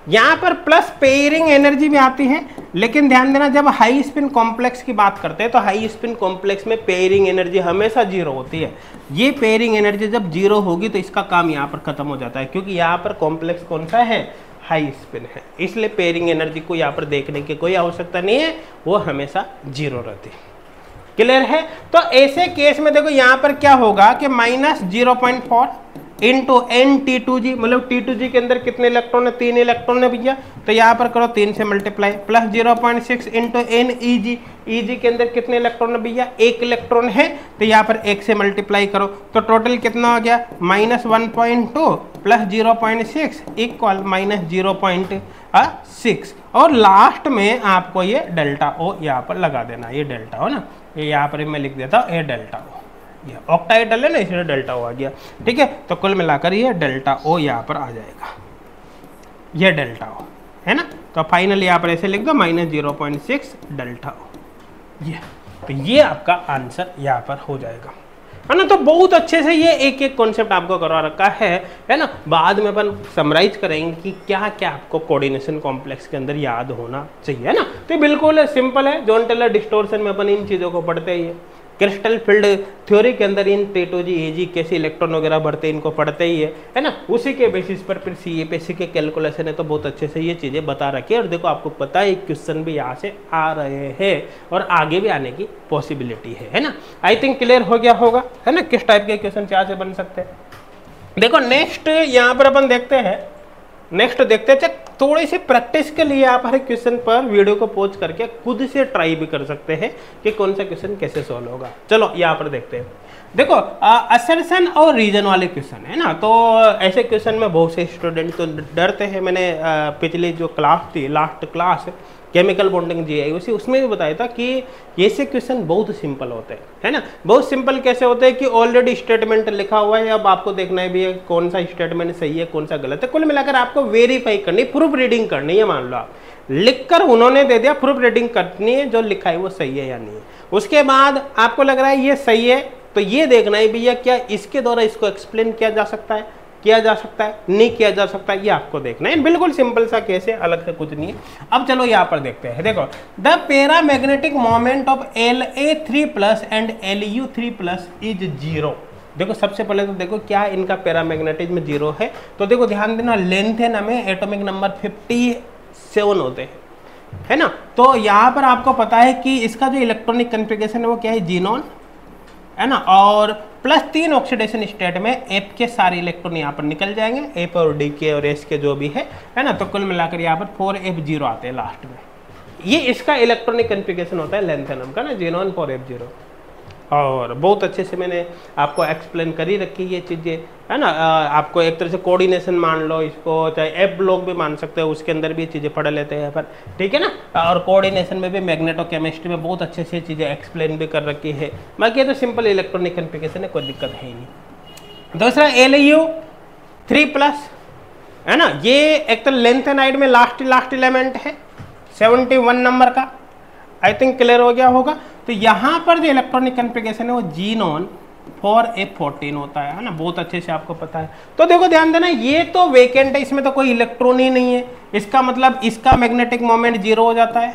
Speaker 1: यहाँ पर प्लस पेयरिंग एनर्जी भी आती है, लेकिन ध्यान देना जब हाई स्पिन कॉम्प्लेक्स की बात करते हैं तो हाई स्पिन कॉम्प्लेक्स में पेयरिंग एनर्जी हमेशा 0 होती है। ये पेयरिंग एनर्जी जब 0 होगी तो इसका काम यहाँ पर खत्म हो जाता है, क्योंकि यहाँ पर कॉम्प्लेक्स कौन सा है, हाई स्पिन है, इसलिए पेयरिंग एनर्जी को यहाँ पर देखने की कोई आवश्यकता नहीं है, वो हमेशा 0 रहती है। क्लियर है। तो ऐसे केस में देखो यहाँ पर क्या होगा कि -0.4 इंटू NT2G, मतलब T2G के अंदर कितने इलेक्ट्रॉन है, 3 इलेक्ट्रॉन है भैया, तो यहाँ पर करो 3 से multiply, plus 0.6 into NEG। EG के अंदर कितने इलेक्ट्रॉन है भैया, 1 इलेक्ट्रॉन है, तो यहाँ पर 1 से मल्टीप्लाई करो, तो टोटल कितना हो गया, -1.2 प्लस 0.6 इक्वल -0.6। और लास्ट में आपको ये डेल्टा O यहाँ पर लगा देना, ये डेल्टा हो ना, ये यहाँ पर मैं लिख देता हूँ, ये डेल्टा O, ये ऑक्टाहेड्रल है ना, इसलिए डेल्टा O आ गया। ठीक है, तो कुल मिलाकर ये डेल्टा O यहाँ पर आ जाएगा, ये डेल्टा O है ना। तो फाइनल यहाँ पर ऐसे लिख दो -0.6 डेल्टा O, ये तो ये आपका आंसर यहाँ पर हो जाएगा, है ना। तो बहुत अच्छे से ये एक एक कॉन्सेप्ट आपको करवा रखा है ना। बाद में अपन समराइज करेंगे कि क्या क्या आपको कोऑर्डिनेशन कॉम्प्लेक्स के अंदर याद होना चाहिए, है ना। तो बिल्कुल सिंपल है, जॉन टेलर डिस्टॉर्शन में अपन इन चीज़ों को पढ़ते ही क्रिस्टल फील्ड थ्योरी के अंदर इन T2G AG कैसे इलेक्ट्रॉन वगैरह बढ़ते हैं इनको पढ़ते ही है ना। उसी के बेसिस पर फिर CAPC के कैलकुलेशन है तो बहुत अच्छे से ये चीज़ें बता रखी है। और देखो आपको पता है क्वेश्चन भी यहाँ से आ रहे हैं और आगे भी आने की पॉसिबिलिटी है ना। आई थिंक क्लियर हो गया होगा है ना, किस टाइप के क्वेश्चन यहाँ से बन सकते हैं। देखो नेक्स्ट यहाँ पर अपन देखते हैं, नेक्स्ट देखते हैं। थोड़ी सी प्रैक्टिस के लिए आप हर क्वेश्चन पर वीडियो को पॉज करके खुद से ट्राई भी कर सकते हैं कि कौन सा क्वेश्चन कैसे सॉल्व होगा। चलो यहाँ पर देखते हैं। देखो असर्शन और रीजन वाले क्वेश्चन है ना, तो ऐसे क्वेश्चन में बहुत से स्टूडेंट तो डरते हैं। मैंने पिछली जो क्लास थी, last class chemical bonding GIOC, उसमें भी बताया था कि ऐसे क्वेश्चन बहुत सिंपल होते हैं है ना। बहुत सिंपल कैसे होते हैं कि ऑलरेडी स्टेटमेंट लिखा हुआ है, अब आपको देखना है भी है कौन सा स्टेटमेंट सही है कौन सा गलत है। कुल मिलाकर आपको वेरीफाई करनी, प्रूफ रीडिंग करनी है। मान लो आप लिखकर उन्होंने दे दिया, प्रूफ रीडिंग करनी है जो लिखा है वो सही है या नहीं है। उसके बाद आपको लग रहा है ये सही है तो ये देखना है भैया क्या इसके द्वारा इसको एक्सप्लेन किया जा सकता है, किया जा सकता है, नहीं किया जा सकता है, ये आपको देखना है। बिल्कुल सिंपल सा केस है, अलग से कुछ नहीं है। अब चलो यहाँ पर देखते हैं। देखो the paramagnetic moment of La3+ and Lu3+ is 0। देखो सबसे पहले तो देखो क्या इनका पैरामैग्नेटिज्म 0 है, तो देखो ध्यान देना लेंथ है ना में एटॉमिक नंबर 57 होते हैं है ना। तो यहाँ पर आपको पता है कि इसका जो इलेक्ट्रॉनिक कॉन्फ़िगरेशन है वो क्या है, जीनोन है ना। और +3 ऑक्सीडेशन स्टेट में F के सारे इलेक्ट्रॉन यहाँ पर निकल जाएंगे, F और D के और S के जो भी है ना। तो कुल मिलाकर यहाँ पर 4F0 आते हैं लास्ट में। ये इसका इलेक्ट्रॉनिक कॉन्फ़िगरेशन होता है लेंथेनम का ना, जीनोन 4F0। और बहुत अच्छे से मैंने आपको एक्सप्लेन कर ही रखी ये चीज़ें है ना। आपको एक तरह से कोऑर्डिनेशन मान लो इसको, चाहे F ब्लॉक भी मान सकते हो, उसके अंदर भी चीज़ें पढ़ लेते हैं पर, ठीक है ना। और कोऑर्डिनेशन में भी मैग्नेटोकेमिस्ट्री में बहुत अच्छे से चीज़ें एक्सप्लेन भी कर रखी है। बाकी तो सिंपल इलेक्ट्रॉनिक कॉन्फ़िगरेशन है, कोई दिक्कत है ही नहीं। दूसरा Lu3+ है ना, ये एक तो लेंथेनाइड में लास्ट एलिमेंट है 71 नंबर का। आई थिंक क्लियर हो गया होगा। तो यहाँ पर जो इलेक्ट्रॉनिक कॉन्फ़िगरेशन है वो जीनोन 4F14 होता है ना, बहुत अच्छे से आपको पता है। तो देखो ध्यान देना ये तो वेकेंट है, इसमें तो कोई इलेक्ट्रॉन ही नहीं है। इसका मतलब इसका मैग्नेटिक मोमेंट 0 हो जाता है,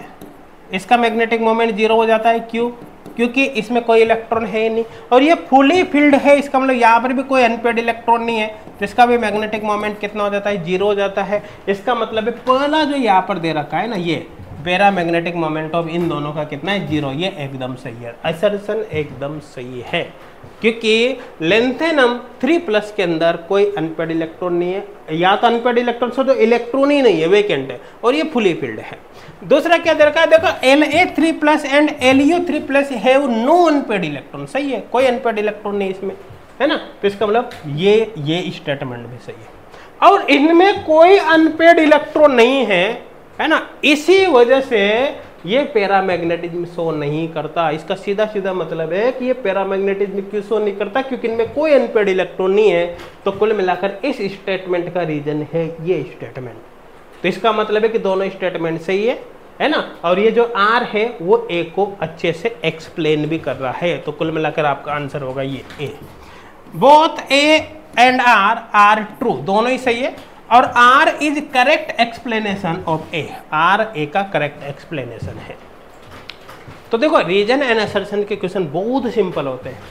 Speaker 1: इसका मैग्नेटिक मोमेंट 0 हो जाता है। क्यों? क्योंकि इसमें कोई इलेक्ट्रॉन है ही नहीं और ये फुली फिल्ड है। इसका मतलब यहाँ पर भी कोई अनपेड इलेक्ट्रॉन नहीं है, तो इसका भी मैग्नेटिक मोमेंट कितना हो जाता है, 0 हो जाता है। इसका मतलब पहला जो यहाँ पर दे रखा है ना, ये पैरामैग्नेटिक मोमेंट ऑफ इन दोनों का कितना है, 0। ये एकदम सही है, असर्शन एकदम सही है, क्योंकि लेंथेनम 3+ के अंदर कोई अनपेड इलेक्ट्रॉन नहीं है। या तो अनपेड इलेक्ट्रॉन से तो इलेक्ट्रॉन ही नहीं है, वेकेंट है, और ये फुली फिल्ड है। दूसरा क्या दे रखा है, देखो La3+ and Lu3+ have no unpaired electron. सही है, कोई अनपेड इलेक्ट्रॉन नहीं इसमें है ना। तो इसका मतलब ये स्टेटमेंट भी सही है। और इनमें कोई अनपेड इलेक्ट्रॉन नहीं है ना, इसी वजह से ये पैरामैग्नेटिज्म शो नहीं करता। इसका सीधा सीधा मतलब है कि ये पैरामैग्नेटिज्म क्यों शो नहीं करता, क्योंकि इनमें कोई अनपेड इलेक्ट्रॉन नहीं है। तो कुल मिलाकर इस स्टेटमेंट का रीजन है ये स्टेटमेंट। तो इसका मतलब है कि दोनों स्टेटमेंट सही है ना। और ये जो R है वो A को अच्छे से एक्सप्लेन भी कर रहा है। तो कुल मिलाकर आपका आंसर होगा ये A। Both A and R are true, दोनों ही सही है। और R is correct explanation of A, R A का करेक्ट एक्सप्लेनेशन है। तो देखो रीजन एंड असर्शन के क्वेश्चन बहुत सिंपल होते हैं।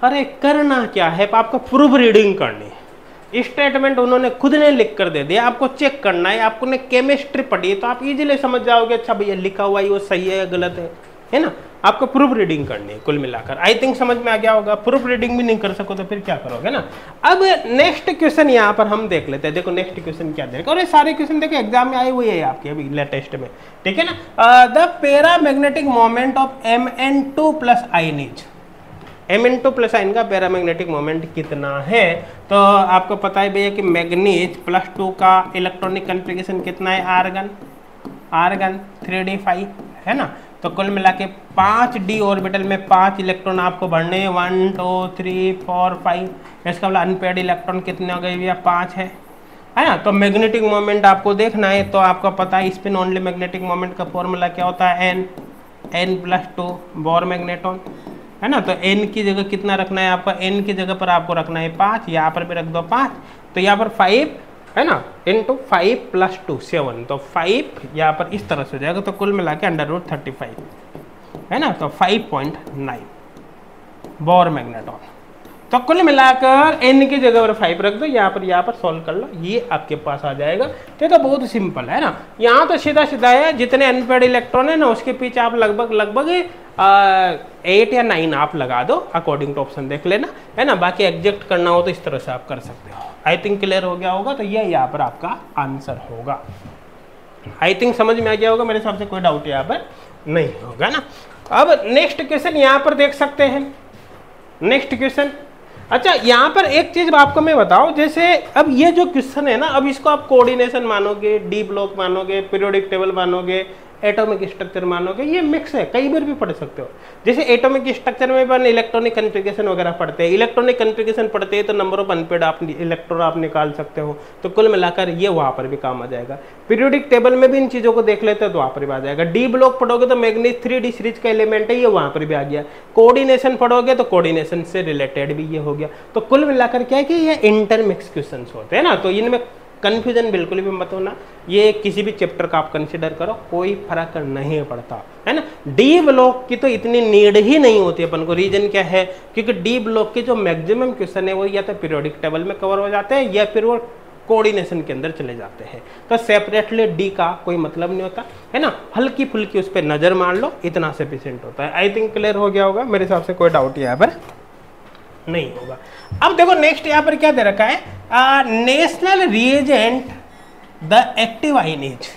Speaker 1: अरे करना क्या है, आपको प्रूफ रीडिंग करनी है। स्टेटमेंट उन्होंने खुद ने लिख कर दे दिया, आपको चेक करना है। आपको ने केमिस्ट्री पढ़ी है तो आप इजीली समझ जाओगे, अच्छा भैया लिखा हुआ है वो सही है या गलत है ना। आपको प्रूफ रीडिंग करनी है कुल मिलाकर। आई थिंक समझ में आ गया होगा। प्रूफ रीडिंग भी नहीं कर सको तो फिर क्या करोगे ना। अब नेक्स्ट क्वेश्चन यहाँ पर हम देख लेते हैं। देखो नेक्स्ट क्वेश्चन क्या देगा, और ये सारे क्वेश्चन देखो एग्जाम में आए हुए हैं आपके अभी लेटेस्ट में, ठीक है ना। The paramagnetic moment of Mn2+ आयनीज, Mn2+ ion का पैरामैग्नेटिक मोमेंट कितना है। तो आपको पता है भैया कि मैग्नीज +2 का इलेक्ट्रॉनिक कॉन्फ़िगरेशन कितना है, आर्गन 3d5 है ना। तो कुल मिला के 5d ऑर्बिटल में 5 इलेक्ट्रॉन आपको भरने हैं, 1 2 3 4 5। इसका मतलब अनपेड इलेक्ट्रॉन कितने हो गए भैया, 5 है ना। तो मैग्नेटिक मोमेंट आपको देखना है, तो आपको पता है स्पिन ओनली मैग्नेटिक मोमेंट का फॉर्मूला क्या होता है, n+2 बोर मैग्नेटॉन है ना। तो n की जगह कितना रखना है आपका, n की जगह पर आपको रखना है 5, यहाँ पर भी रख दो 5, तो यहाँ पर 5 है ना, इंटू 5 + 2 7, तो 5 यहाँ पर इस तरह से हो जाएगा। तो कुल मिला के √35 है ना, तो 5.9 बोर मैग्नेटॉन। तो कुल मिलाकर n की जगह पर 5 रख दो, यहाँ पर सॉल्व कर लो, ये आपके पास आ जाएगा। तो बहुत सिंपल है ना, यहाँ तो सीधा सीधा है, जितने अनपेड इलेक्ट्रॉन है ना उसके पीछे आप लगभग 8 या 9 आप लगा दो, अकॉर्डिंग टू ऑप्शन देख लेना, है ना। बाकी एग्जैक्ट करना हो तो इस तरह से आप कर सकते हो। आई थिंक क्लियर हो गया होगा, तो ये यहाँ पर आपका आंसर होगा। आई थिंक समझ में आ गया होगा, मेरे हिसाब से कोई डाउट यहाँ पर नहीं होगा ना। अब नेक्स्ट क्वेश्चन यहाँ पर देख सकते हैं, नेक्स्ट क्वेश्चन। अच्छा, यहाँ पर एक चीज आपको मैं बताऊं, जैसे अब ये जो क्वेश्चन है ना, अब इसको आप कोऑर्डिनेशन मानोगे, डी ब्लॉक मानोगे, पीरियोडिक टेबल मानोगे, एटॉमिक स्ट्रक्चर मानोगे, ये मिक्स है, कई बार भी पढ़ सकते हो। जैसे एटॉमिक स्ट्रक्चर में अपन इलेक्ट्रॉनिक कन्फिगरेशन वगैरह पढ़ते हैं, इलेक्ट्रॉनिक कन्फिगरेशन पढ़ते हैं तो नंबर ऑफ अनपेड आप इलेक्ट्रॉन आप निकाल सकते हो, तो कुल मिलाकर ये वहाँ पर भी काम आ जाएगा। पीरियोडिक टेबल में भी इन चीज़ों को देख लेते हैं तो वहाँ पर भी आ जाएगा। डी ब्लॉक पढ़ोगे तो मैग्नीज 3D सीरीज का एलिमेंट है, ये वहाँ पर भी आ गया। कोऑर्डिनेशन पढ़ोगे तो कोऑर्डिनेशन से रिलेटेड भी ये हो गया। तो कुल मिलाकर क्या है कि ये इंटरमिक्स क्वेश्चन होते हैं ना, तो इनमें कंफ्यूजन बिल्कुल भी मत होना। ये किसी भी चैप्टर का आप कंसिडर करो, कोई फर्क नहीं पड़ता, है ना। डी ब्लॉक की तो इतनी नीड ही नहीं होती अपन को। रीजन क्या है, क्योंकि डी ब्लॉक के जो मैक्सिमम क्वेश्चन है वो या तो पीरियोडिक टेबल में कवर हो जाते हैं या फिर वो कोऑर्डिनेशन के अंदर चले जाते हैं। तो सेपरेटली डी का कोई मतलब नहीं होता, है ना। हल्की फुल्की उस पर नजर मार लो, इतना सफिशिएंट होता है। आई थिंक क्लियर हो गया होगा, मेरे हिसाब से कोई डाउट यहाँ पर नहीं होगा। अब देखो नेक्स्ट यहाँ पर क्या दे रखा है, नेशनल रिएजेंट द एक्टिव आइन इज,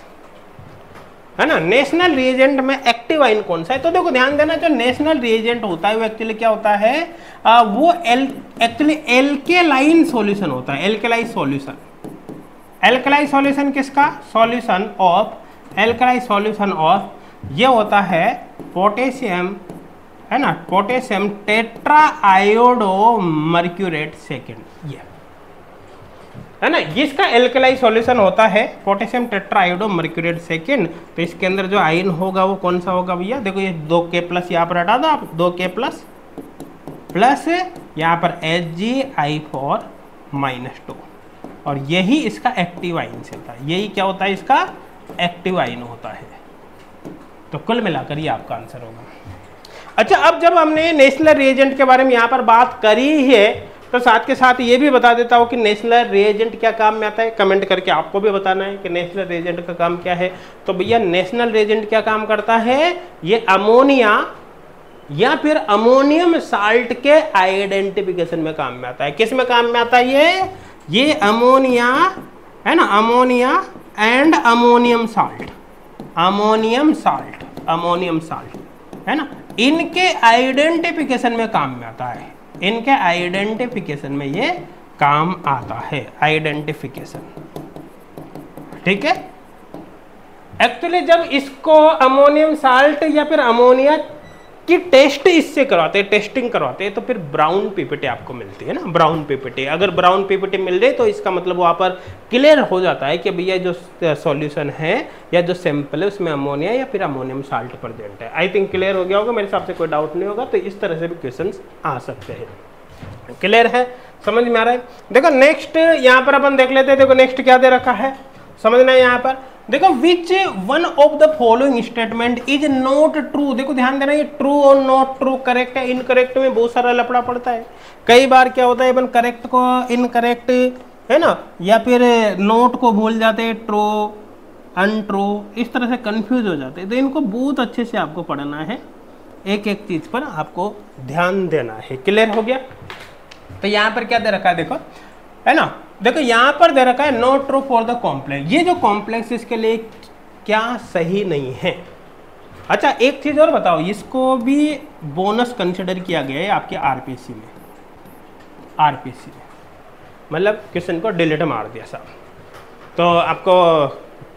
Speaker 1: है ना। नेशनल रिएजेंट में एक्टिव आइन कौन सा है, तो देखो ध्यान देना, जो नेशनल रिएजेंट होता है वो एक्चुअली क्या होता है, वो एक्चुअली एल्केलाइन सॉल्यूशन होता है। एल्केलाइन सॉल्यूशन, एल्केलाइन सॉल्यूशन किसका, solution of alkaline solution of ये होता है पोटेशियम, है ना, पोटेशियम टेट्रा आयोडो मर्क्यूरेट सेकेंड, ये है ना, इसका एल्केलाइन सॉल्यूशन होता है पोटेशियम टेट्रा आयोडो मर्क्यूरेट सेकेंड। तो इसके अंदर जो आयन होगा वो कौन सा होगा भैया, देखो ये 2K प्लस यहाँ पर हटा दो आप, 2K प्लस प्लस यहाँ पर HgI4 -2, और यही इसका एक्टिव आयन से होता है। यही क्या होता है, इसका एक्टिव आयन होता है। तो कुल मिलाकर ये आपका आंसर होगा। अच्छा, अब जब हमने नेशनल रिएजेंट के बारे में यहाँ पर बात करी है, तो साथ के साथ ये भी बता देता हूँ कि नेशनल रिएजेंट क्या काम में आता है। कमेंट करके आपको भी बताना है कि नेशनल रिएजेंट का काम क्या है। तो भैया नेशनल रिएजेंट क्या काम करता है, ये अमोनिया या फिर अमोनियम साल्ट के आइडेंटिफिकेशन में काम में आता है। किस में काम में आता है ये अमोनिया, है ना, ammonia and ammonium salt, ammonium salt, ammonium salt, है ना, इनके आइडेंटिफिकेशन में काम में आता है। इनके आइडेंटिफिकेशन में ये काम आता है, आइडेंटिफिकेशन, ठीक है। एक्चुअली जब इसको अमोनियम साल्ट या फिर अमोनिया की टेस्ट इससे करवाते हैं, टेस्टिंग करवाते हैं, तो फिर ब्राउन पीपीटी आपको मिलती है ना, ब्राउन पीपीटी। अगर ब्राउन पीपीटी मिल रही तो इसका मतलब वहाँ पर क्लियर हो जाता है कि भैया जो सॉल्यूशन है या जो सैंपल है उसमें अमोनिया या फिर अमोनियम साल्ट प्रेजेंट है। आई थिंक क्लियर हो गया होगा, मेरे हिसाब से कोई डाउट नहीं होगा। तो इस तरह से भी क्वेश्चन आ सकते हैं। क्लियर है, समझ में आ रहा है। देखो नेक्स्ट यहाँ पर अपन देख लेते हैं। देखो नेक्स्ट क्या दे रखा है, समझना है यहाँ पर। देखो which one of the following statement is not true. देखो ध्यान देना, ये ट्रू और नॉट ट्रू, करेक्ट है इनकरेक्ट में बहुत सारा लफड़ा पड़ता है। कई बार क्या होता है अपन करेक्ट को इनकरेक्ट, है ना, या फिर नोट को भूल जाते हैं, ट्रू अनट्रू, इस तरह से कंफ्यूज हो जाते हैं। तो इनको बहुत अच्छे से आपको पढ़ना है, एक एक चीज पर आपको ध्यान देना है। क्लियर हो गया। तो यहाँ पर क्या दे रखा है देखो, है ना, देखो यहाँ पर दे रखा है not true for the complex. ये जो कॉम्प्लेक्स इसके लिए क्या सही नहीं है। अच्छा एक चीज और बताओ, इसको भी बोनस कंसिडर किया गया है आपके आरपीसी में, आरपीसी में मतलब क्वेश्चन को डिलीट मार दिया साहब। तो आपको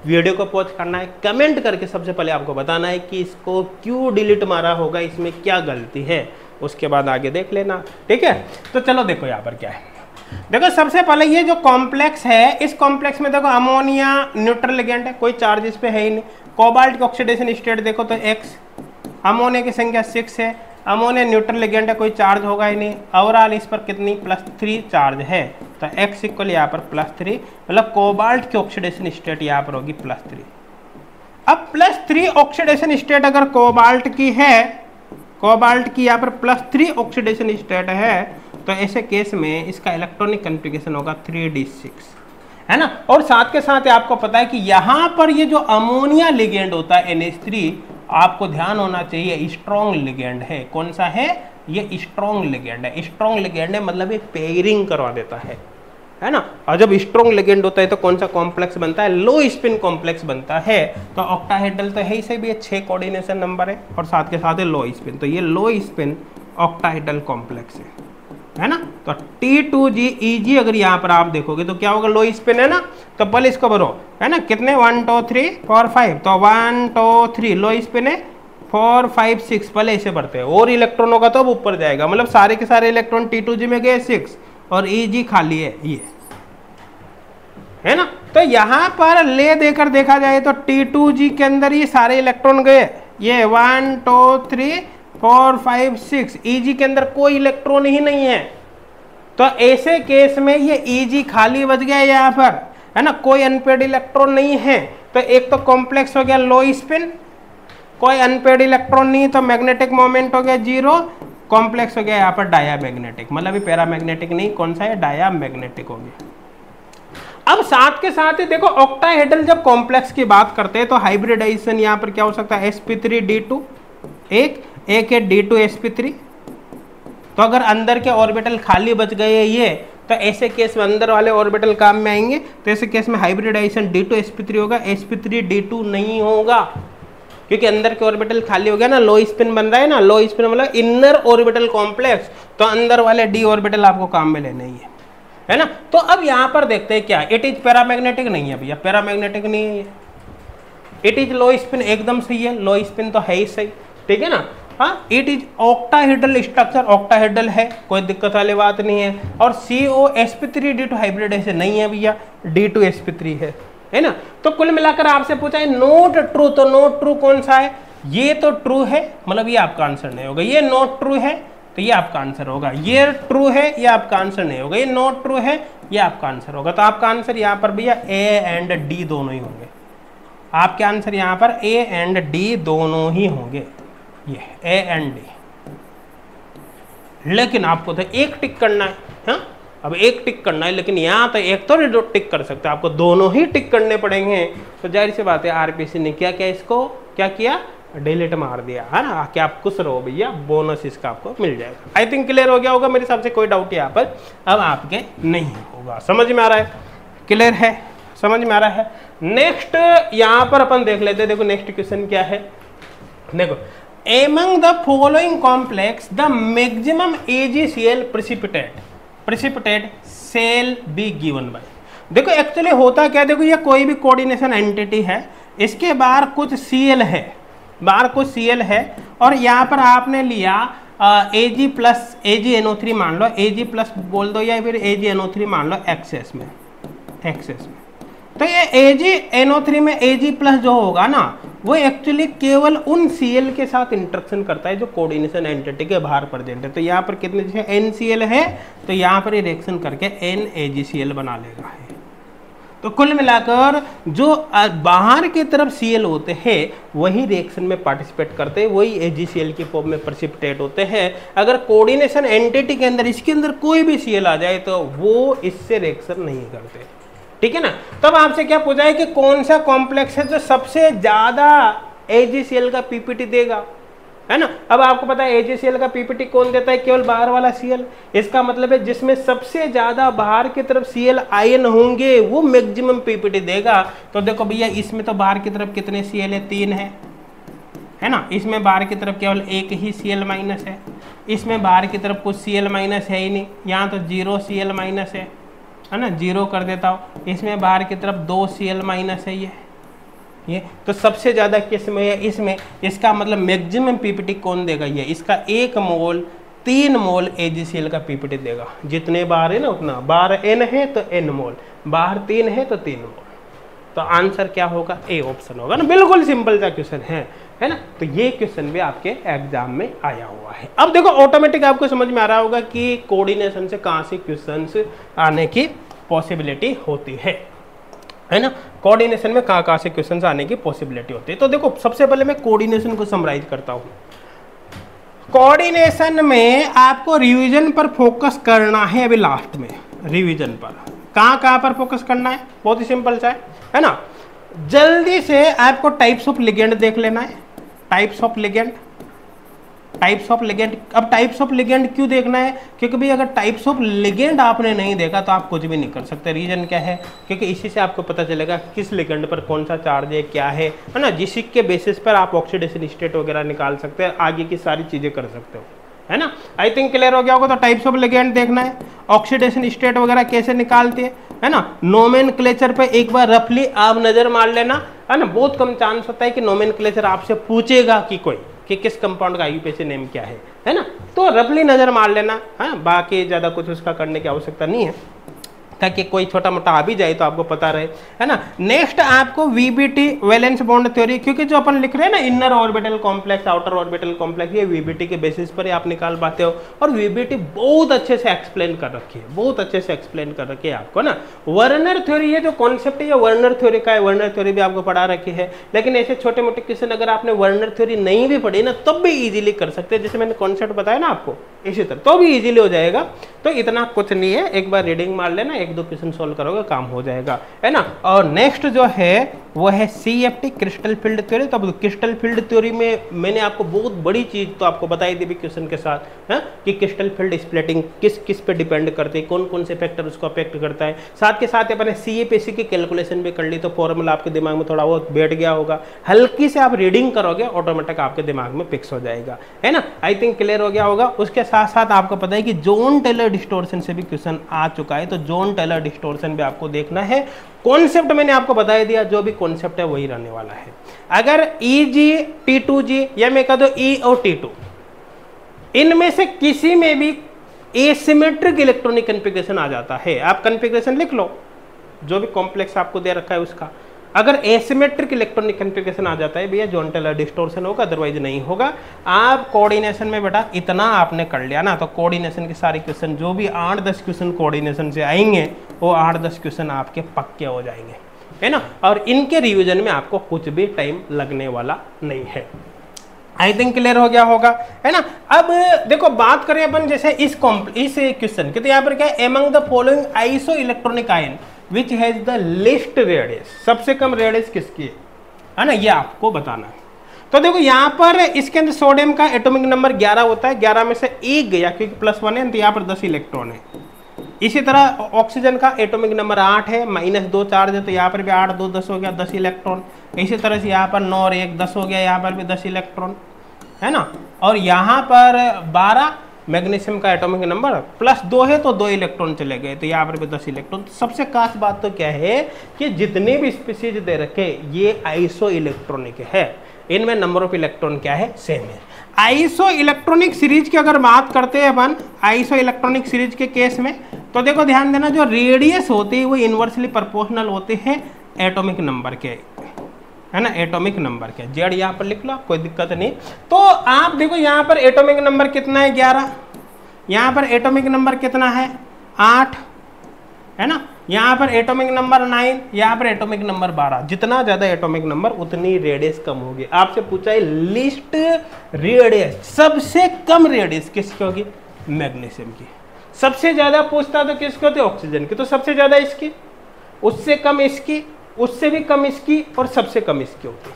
Speaker 1: वीडियो को पॉज करना है, कमेंट करके सबसे पहले आपको बताना है कि इसको क्यों डिलीट मारा होगा, इसमें क्या गलती है, उसके बाद आगे देख लेना, ठीक है। तो चलो देखो यहाँ पर क्या है। देखो सबसे पहले ये जो कॉम्प्लेक्स है, इस कॉम्प्लेक्स में देखो अमोनिया न्यूट्रल लिगेंड है, कोई चार्ज इस पे है ही नहीं। कोबाल्ट की ऑक्सीडेशन स्टेट देखो तो X, अमोनिया की संख्या 6 है, अमोनिया न्यूट्रल लिगेंड है, कोई चार्ज होगा ही नहीं। ओवरऑल इस पर कितनी +3 चार्ज है, तो X इक्वल यहाँ पर +3, मतलब कोबाल्ट की ऑक्सीडेशन स्टेट यहाँ पर होगी +3। अब +3 ऑक्सीडेशन स्टेट अगर कोबाल्ट की है, कोबाल्ट की यहाँ पर +3 ऑक्सीडेशन स्टेट है, तो ऐसे केस में इसका इलेक्ट्रॉनिक कॉन्फ़िगरेशन होगा 3d6, है ना। और साथ के साथ आपको पता है कि यहाँ पर ये जो अमोनिया लिगेंड होता है NH3, आपको ध्यान होना चाहिए स्ट्रॉन्ग लिगेंड है। कौन सा है? ये स्ट्रॉन्ग लिगेंड है। स्ट्रॉन्ग लिगेंड है मतलब ये पेयरिंग करवा देता है ना। और जब स्ट्रॉन्ग लिगेंड होता है तो कौन सा कॉम्प्लेक्स बनता है? लो स्पिन कॉम्प्लेक्स बनता है। तो ऑक्टाहेड्रल तो है ही से भी 6 कोऑर्डिनेशन नंबर है और साथ के साथ है लो स्पिन, तो ये लो स्पिन ऑक्टाहेड्रल कॉम्प्लेक्स है ना। तो T2GEG अगर यहाँ पर आप देखोगे तो क्या होगा? लो स्पिन है ना, तो पहले इसको भरो, है ना। कितने? 1 2 3 4 5, तो 1 2 3 लो स्पिन है, 4 5 6 पहले इसे भरते हैं, और इलेक्ट्रॉन होगा तो अब ऊपर जाएगा, मतलब सारे के सारे इलेक्ट्रॉन T2G में गए 6 और EG खाली है, ये है ना। तो यहाँ पर ले देकर देखा जाए तो T2G के अंदर ये सारे इलेक्ट्रॉन गए, ये 1 2 3 4 5 6, EG के अंदर कोई इलेक्ट्रॉन ही नहीं है। तो ऐसे केस में ये EG खाली बच गया यहाँ पर, है ना, कोई अनपेड इलेक्ट्रॉन नहीं है। तो एक तो कॉम्प्लेक्स हो गया लो स्पिन, कोई अनपेड इलेक्ट्रॉन नहीं, तो मैग्नेटिक मोमेंट हो गया 0, कॉम्प्लेक्स हो गया यहाँ पर डायामैग्नेटिक, मतलब ये पैरामैग्नेटिक नहीं, कौन सा है? डायामैग्नेटिक हो गया। अब साथ के साथ ही देखो ऑक्टाहेड्रल जब कॉम्प्लेक्स की बात करते हैं तो हाइब्रिडाइजेशन यहाँ पर क्या हो सकता है? sp3d2, एक है d2sp3। तो अगर अंदर के ऑर्बिटल खाली बच गए ये, तो ऐसे केस में अंदर वाले ऑर्बिटल काम में आएंगे, तो ऐसे केस में हाइब्रिडाइजेशन d2sp3 होगा, sp3d2 नहीं होगा, क्योंकि अंदर के ऑर्बिटल खाली हो गया ना, लो स्पिन बन रहा है ना, लो स्पिन मतलब इनर ऑर्बिटल कॉम्प्लेक्स, तो अंदर वाले d ऑर्बिटल आपको काम में लेने ही है ना। तो अब यहाँ पर देखते हैं क्या, इट इज पैरामैग्नेटिक नहीं है भैया, पैरामैग्नेटिक नहीं है, इट इज लो स्पिन एकदम सही है, लो स्पिन तो है ही सही, ठीक है ना। हाँ, it is octahedral structure, octahedral है, कोई दिक्कत वाली बात नहीं है। और COsp3d2 हाइब्रिडाइजेशन नहीं है भैया, d2sp3 है ना। तो कुल मिलाकर आपसे पूछा है नोट ट्रू, तो नोट ट्रू कौन सा है? ये तो ट्रू है, मतलब ये आपका आंसर नहीं होगा। ये नोट ट्रू है तो ये आपका आंसर होगा। ये ट्रू है, ये आपका आंसर नहीं होगा। ये नॉट ट्रू है, ये आपका आंसर होगा। तो आपका आंसर यहाँ पर भैया A एंड D दोनों ही होंगे। आपके आंसर यहाँ पर A एंड D दोनों ही होंगे, ये A एंड D। लेकिन आपको तो एक टिक करना है, हाँ, अब एक टिक करना है, लेकिन यहाँ तो एक तो टिक कर सकते हैं, आपको दोनों ही टिक करने पड़ेंगे। तो जाहिर सी बात है आरपीसी ने क्या किया, इसको क्या किया, डिलीट मार दिया, है ना, कि आप खुश रहो भैया, बोनस इसका आपको मिल जाएगा। आई थिंक क्लियर हो गया होगा मेरे हिसाब से, कोई डाउट यहाँ पर अब आपके नहीं होगा। समझ में आ रहा है? क्लियर है? समझ में आ रहा है? नेक्स्ट यहाँ पर अपन देख लेते हैं। देखो नेक्स्ट क्वेश्चन क्या है, देखो, among the following complex the maximum AgCl precipitate shall be given by. देखो एक्चुअली होता क्या, देखो ये कोई भी कोऑर्डिनेशन एंटिटी है, इसके बाहर कुछ Cl है, बाहर कुछ Cl है, और यहाँ पर आपने लिया Ag प्लस AgNO3 मान लो, Ag प्लस बोल दो या फिर AgNO3 मान लो एक्सेस में। तो ये AgNO3 में Ag प्लस जो होगा ना, वो एक्चुअली केवल उन Cl के साथ इंटरेक्शन करता है जो कोऑर्डिनेशन एंटिटी के बाहर प्रेजेंट है। तो यहाँ पर कितने जैसे NCl है, तो यहाँ पर ये रिएक्शन करके NAgCl बना लेगा है। तो कुल मिलाकर जो बाहर की तरफ Cl होते हैं वही रिएक्शन में पार्टिसिपेट करते हैं, वही AgCl की फॉर्म में प्रेसिपिटेट होते हैं। अगर कोऑर्डिनेशन एंटिटी के अंदर इसके अंदर कोई भी Cl आ जाए तो वो इससे रिएक्शन नहीं करते, ठीक है ना। तब आपसे क्या पूछा है कि कौन सा कॉम्प्लेक्स है जो सबसे ज्यादा AgCl का पीपीटी देगा, है ना। अब आपको पता है AgCl का पीपीटी कौन देता है, केवल बाहर वाला Cl। इसका मतलब है जिसमें सबसे ज्यादा बाहर की तरफ Cl आयन होंगे वो मैक्सिमम पीपीटी देगा। तो देखो भैया इसमें तो बाहर की तरफ कितने Cl है, 3 है ना। इसमें बाहर की तरफ केवल एक ही Cl माइनस है, इसमें बाहर की तरफ कुछ Cl माइनस है ही नहीं, यहाँ तो 0 Cl माइनस है ना, 0 कर देता हूँ। इसमें बाहर की तरफ 2 Cl माइनस है, ये तो सबसे ज़्यादा किस में है, इसमें। इसका मतलब मैक्सिमम पीपीटी कौन देगा, ये। इसका 1 मोल 3 मोल AgCl का पीपीटी देगा। जितने बार है ना उतना, बार n है तो n मोल, बाहर 3 है तो 3 मोल। तो आंसर क्या होगा, A ऑप्शन होगा ना। बिल्कुल सिंपल सा क्वेश्चन है ना। तो ये क्वेश्चन भी आपके एग्जाम में आया हुआ है। अब देखो ऑटोमेटिक आपको समझ में आ रहा होगा कि कोऑर्डिनेशन से कहाँ से क्वेश्चंस आने की पॉसिबिलिटी होती है ना। कोऑर्डिनेशन में कहाँ से क्वेश्चंस आने की पॉसिबिलिटी होती है। तो देखो सबसे पहले मैं कोऑर्डिनेशन को समराइज करता हूँ। कोऑर्डिनेशन में आपको रिवीजन पर फोकस करना है। अभी लास्ट में रिवीजन पर कहाँ पर फोकस करना है, बहुत ही सिंपल सा है ना। जल्दी से आपको टाइप्स ऑफ लिगेंड देख लेना है। Types of ligand, types of ligand. अब टाइप्स ऑफ लिगेंड क्यों देखना है, क्योंकि भाई अगर टाइप्स ऑफ लिगेंड आपने नहीं देखा तो आप कुछ भी नहीं कर सकते। रीजन क्या है, क्योंकि इसी से आपको पता चलेगा किस लिगेंड पर कौन सा चार्ज है, क्या है ना। जिसी के बेसिस पर आप ऑक्सीडेशन स्टेट वगैरह निकाल सकते हैं, आगे की सारी चीजें कर सकते हो, है ना। आई थिंक क्लियर हो गया होगा। तो टाइप्स ऑफ लिगेंड देखना है, ऑक्सीडेशन स्टेट वगैरह कैसे निकालते हैं, है ना। नोमेनक्लेचर पे एक बार रफली आप नजर मार लेना, है ना। बहुत कम चांस होता है कि नोमेनक्लेचर आपसे पूछेगा कि किस कंपाउंड का आईयूपीएसी नेम क्या है ना। तो रफली नजर मार लेना, है। बाकी ज्यादा कुछ उसका करने की आवश्यकता नहीं है, ताकि कोई छोटा मोटा आ भी जाए तो आपको पता रहे, है ना। नेक्स्ट आपको वीबीटी वैलेंस बॉन्ड थ्योरी, क्योंकि जो अपन लिख रहे हैं ना inner orbital complex, outer orbital complex, ये वीबीटी के बेसिस पर ही आप निकाल पाते हो। और वीबीटी बहुत अच्छे से एक्सप्लेन कर रखी है, बहुत अच्छे से एक्सप्लेन कर रखी है आपको ना। वर्नर थ्योरी, ये जो कॉन्सेप्ट है ये वर्नर थ्योरी का है, वर्नर थ्योरी भी आपको पढ़ा रखी है। लेकिन ऐसे छोटे मोटे क्वेश्चन अगर आपने वर्नर थ्योरी नहीं भी पढ़ी ना तब भी इजीली कर सकते हैं, जैसे मैंने कॉन्सेप्ट बताया ना आपको, इसी तरह तो भी इजीली हो जाएगा। तो इतना कुछ नहीं है, एक बार रीडिंग मार लेना, एक दो क्वेश्चन सोल्व करोगे काम हो जाएगा, है ना। और नेक्स्ट जो है वो है सीएफटी क्रिस्टल फील्ड थ्योरी। तो क्रिस्टल फील्ड थ्योरी में मैंने आपको बहुत बड़ी चीज तो आपको बताई दी भी क्वेश्चन के साथ, है कि क्रिस्टल फील्ड स्प्लिटिंग किस किस पे डिपेंड करते हैं, कौन कौन से फैक्टर उसको अफेक्ट करता है। साथ के साथ अपने सीएपीसी की कैलकुलेशन भी कर ली, तो फॉर्मूला आपके दिमाग में थोड़ा बहुत बैठ गया होगा। हल्की से आप रीडिंग करोगे ऑटोमेटिक आपके दिमाग में फिक्स हो जाएगा, है ना। आई थिंक क्लियर हो गया होगा। उसके साथ साथ आपको पता है कि जॉन टेलर डिस्टोर्शन से भी क्वेश्चन आ चुका है, तो जॉन टेलर डिस्टोर्शन भी आपको देखना है। कॉन्सेप्ट मैंने आपको बता दिया, जो भी कॉन्सेप्ट है वही रहने वाला है। अगर EG T2G या मैं कह दो E और T2, इनमें से किसी में भी एसिमेट्रिक इलेक्ट्रॉनिक कन्फिगरेशन आ जाता है, आप कन्फिगरेशन लिख लो जो भी कॉम्प्लेक्स आपको दे रखा है उसका। अगर एसिमेट्रिक इलेक्ट्रॉनिक कन्फिगरेशन आ जाता है भैया जॉन टेलर डिस्टोर्शन होगा, अदरवाइज नहीं होगा। आप कोऑर्डिनेशन में बेटा इतना आपने कर लिया ना, तो कोऑर्डिनेशन के सारे क्वेश्चन जो भी 8-10 क्वेश्चन कोऑर्डिनेशन से आएंगे वो 8-10 क्वेश्चन आपके पक्के हो जाएंगे, है ना। और इनके रिवीजन में आपको कुछ भी टाइम लगने वाला नहीं है। आई थिंक क्लियर हो गया होगा, है ना। अब देखो बात करें अपन जैसे इस क्वेश्चन की, तो यहाँ पर क्या है, among the following iso electronic ion which has the list radius, सबसे कम रेडियस किसकी है ना, ये आपको बताना है। तो देखो यहाँ पर इसके अंदर सोडियम का एटॉमिक नंबर 11 होता है, 11 में से 1 गया क्योंकि +1 है, तो यहाँ पर 10 इलेक्ट्रॉन है। इसी तरह ऑक्सीजन का एटॉमिक नंबर 8 है, -2 चार्ज है, तो यहाँ पर भी 8 2 10 हो गया, 10 इलेक्ट्रॉन। इसी तरह से यहाँ पर 9 और 1 10 हो गया, यहाँ पर भी 10 इलेक्ट्रॉन, है ना। और यहाँ पर 12 मैग्नीशियम का एटॉमिक नंबर +2 है, तो 2 इलेक्ट्रॉन चले गए, तो यहाँ पर भी 10 इलेक्ट्रॉन। सबसे खास बात तो क्या है कि जितने भी स्पीसीज दे रखे ये आइसो इलेक्ट्रॉनिक है, इनमें नंबर ऑफ इलेक्ट्रॉन क्या है, सेम है। आइसो इलेक्ट्रॉनिक सीरीज की अगर बात करते हैं अपन, आइसो इलेक्ट्रॉनिक सीरीज के केस में, तो देखो ध्यान देना, जो रेडियस होती है वो इनवर्सली प्रोपोर्शनल होते हैं एटॉमिक नंबर के, है ना, एटॉमिक नंबर के। जेड यहाँ पर लिख लो, कोई दिक्कत नहीं। तो आप देखो यहाँ पर एटॉमिक नंबर कितना है, 11। यहाँ पर एटॉमिक नंबर कितना है, 8, है ना। यहाँ पर एटॉमिक नंबर 9, यहाँ पर एटॉमिक नंबर 12। जितना ज्यादा एटॉमिक नंबर उतनी रेडियस कम होगी। आपसे पूछा है लिस्ट रेडियस, सबसे कम रेडियस किसकी होगी, मैग्नीशियम की। सबसे ज्यादा पूछता तो किसकी होती है, ऑक्सीजन की, तो सबसे ज्यादा इसकी, उससे कम इसकी, उससे भी कम इसकी, और सबसे कम इसकी होती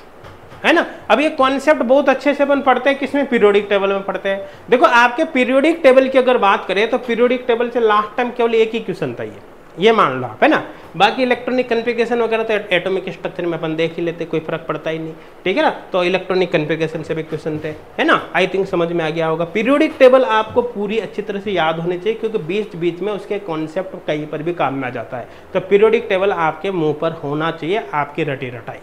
Speaker 1: है ना। अब ये कॉन्सेप्ट बहुत अच्छे से अपन पढ़ते हैं, किसमें, पीरियोडिक टेबल में पढ़ते हैं। देखो आपके पीरियोडिक टेबल की अगर बात करें तो पीरियोडिक टेबल से लास्ट टाइम केवल एक ही क्वेश्चन था, ये मान लो आप, है ना। बाकी इलेक्ट्रॉनिक कन्फिगरेशन वगैरह तो एटॉमिक स्ट्रक्चर में अपन देख ही लेते, कोई फर्क पड़ता ही नहीं, ठीक है ना। तो इलेक्ट्रॉनिक कन्फिगरेशन से भी क्वेश्चन थे, है ना। आई थिंक समझ में आ गया होगा। पीरियोडिक टेबल आपको पूरी अच्छी तरह से याद होनी चाहिए, क्योंकि बीच बीच में उसके कॉन्सेप्ट कहीं पर भी काम में आ जाता है। तो पीरियोडिक टेबल आपके मुंह पर होना चाहिए, आपकी रटी रटाई।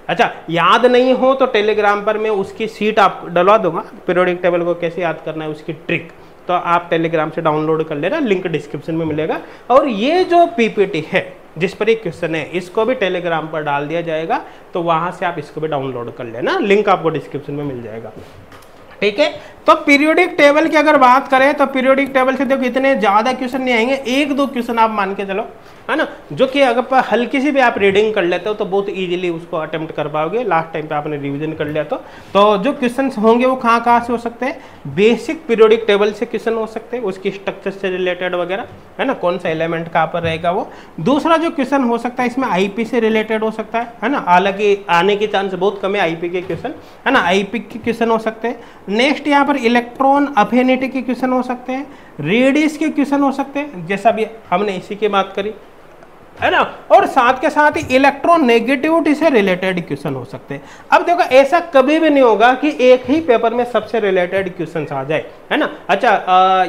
Speaker 1: अच्छा, याद नहीं हो तो टेलीग्राम पर मैं उसकी सीट आप डलवा दूंगा, पीरियोडिक टेबल को कैसे याद करना है उसकी ट्रिक, तो आप टेलीग्राम से डाउनलोड कर लेना, लिंक डिस्क्रिप्शन में मिलेगा। और ये जो पीपीटी है जिस पर एक क्वेश्चन है, इसको भी टेलीग्राम पर डाल दिया जाएगा, तो वहां से आप इसको भी डाउनलोड कर लेना, लिंक आपको डिस्क्रिप्शन में मिल जाएगा, ठीक है। तो पीरियोडिक टेबल की अगर बात करें तो पीरियोडिक टेबल से देखो इतने ज्यादा क्वेश्चन नहीं आएंगे, एक दो क्वेश्चन आप मान के चलो, है ना, जो कि अगर हल्की सी भी आप रीडिंग कर लेते हो तो बहुत इजीली उसको अटेम्प्ट कर पाओगे, लास्ट टाइम पे आपने रिवीजन कर लिया तो जो क्वेश्चन होंगे वो कहाँ से हो सकते हैं, बेसिक पीरियोडिक टेबल से क्वेश्चन हो सकते हैं, उसकी स्ट्रक्चर से रिलेटेड वगैरह, है ना, कौन सा एलिमेंट कहाँ पर रहेगा वो। दूसरा जो क्वेश्चन हो सकता है इसमें आईपी से रिलेटेड हो सकता है ना, हालांकि आने के चांस बहुत कम है आईपी के क्वेश्चन, है ना, आईपी के क्वेश्चन हो सकते हैं। नेक्स्ट यहाँ पर इलेक्ट्रॉन अफिनिटी के क्वेश्चन हो सकते हैं, रेडियस के क्वेश्चन हो सकते हैं, जैसा भी हमने इसी की बात करी, है ना, और साथ के साथ ही इलेक्ट्रोनेगेटिविटी से रिलेटेड क्वेश्चन हो सकते हैं। अब देखो ऐसा कभी भी नहीं होगा कि एक ही पेपर में सबसे रिलेटेड क्वेश्चन आ जाए, है ना। अच्छा,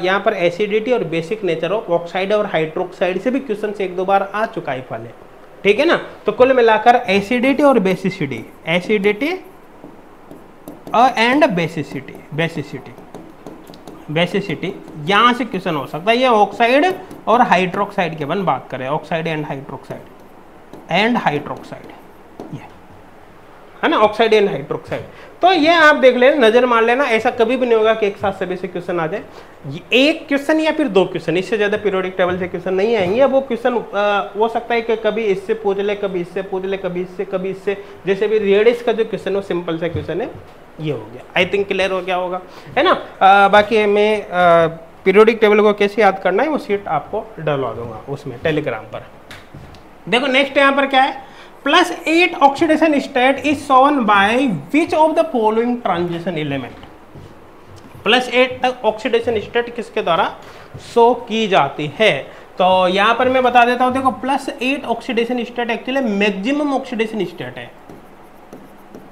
Speaker 1: यहाँ पर एसिडिटी और बेसिक नेचर ऑफ ऑक्साइड और हाइड्रोक्साइड से भी क्वेश्चन एक दो बार आ चुका है पहले, ठीक है ना। तो कुल मिलाकर एसिडिटी और बेसिसिटी, एसिडिटी एंड बेसिसिटी यहाँ से क्वेश्चन हो सकता है। ये ऑक्साइड और हाइड्रोक्साइड की अपन बात करें, ऑक्साइड एंड हाइड्रोक्साइड ये, है ना, ऑक्साइड एंड हाइड्रोक्साइड। तो ये आप देख लेना, नजर मार लेना, ऐसा कभी भी नहीं होगा कि एक साथ सभी से क्वेश्चन आ जाए। एक क्वेश्चन या फिर दो क्वेश्चन, इससे ज्यादा पीरियोडिक टेबल से क्वेश्चन नहीं आएंगे। अब वो क्वेश्चन हो सकता है कि कभी इससे पूछ ले, कभी इससे पूछ ले, कभी इससे, जैसे भी रेडियस का जो क्वेश्चन है सिंपल सा क्वेश्चन है, ये हो गया। आई थिंक क्लियर हो गया होगा, है ना। बाकी मैं पीरियोडिक टेबल को कैसे याद करना है वो शीट आपको डलवा दूंगा उसमें टेलीग्राम पर। देखो नेक्स्ट यहाँ पर क्या है, +8 oxidation state is shown by which of the following transition element. +8 oxidation state किसके द्वारा शो की जाती है, तो यहाँ पर मैं बता देता हूँ। देखो +8 oxidation state actually maximum oxidation state है,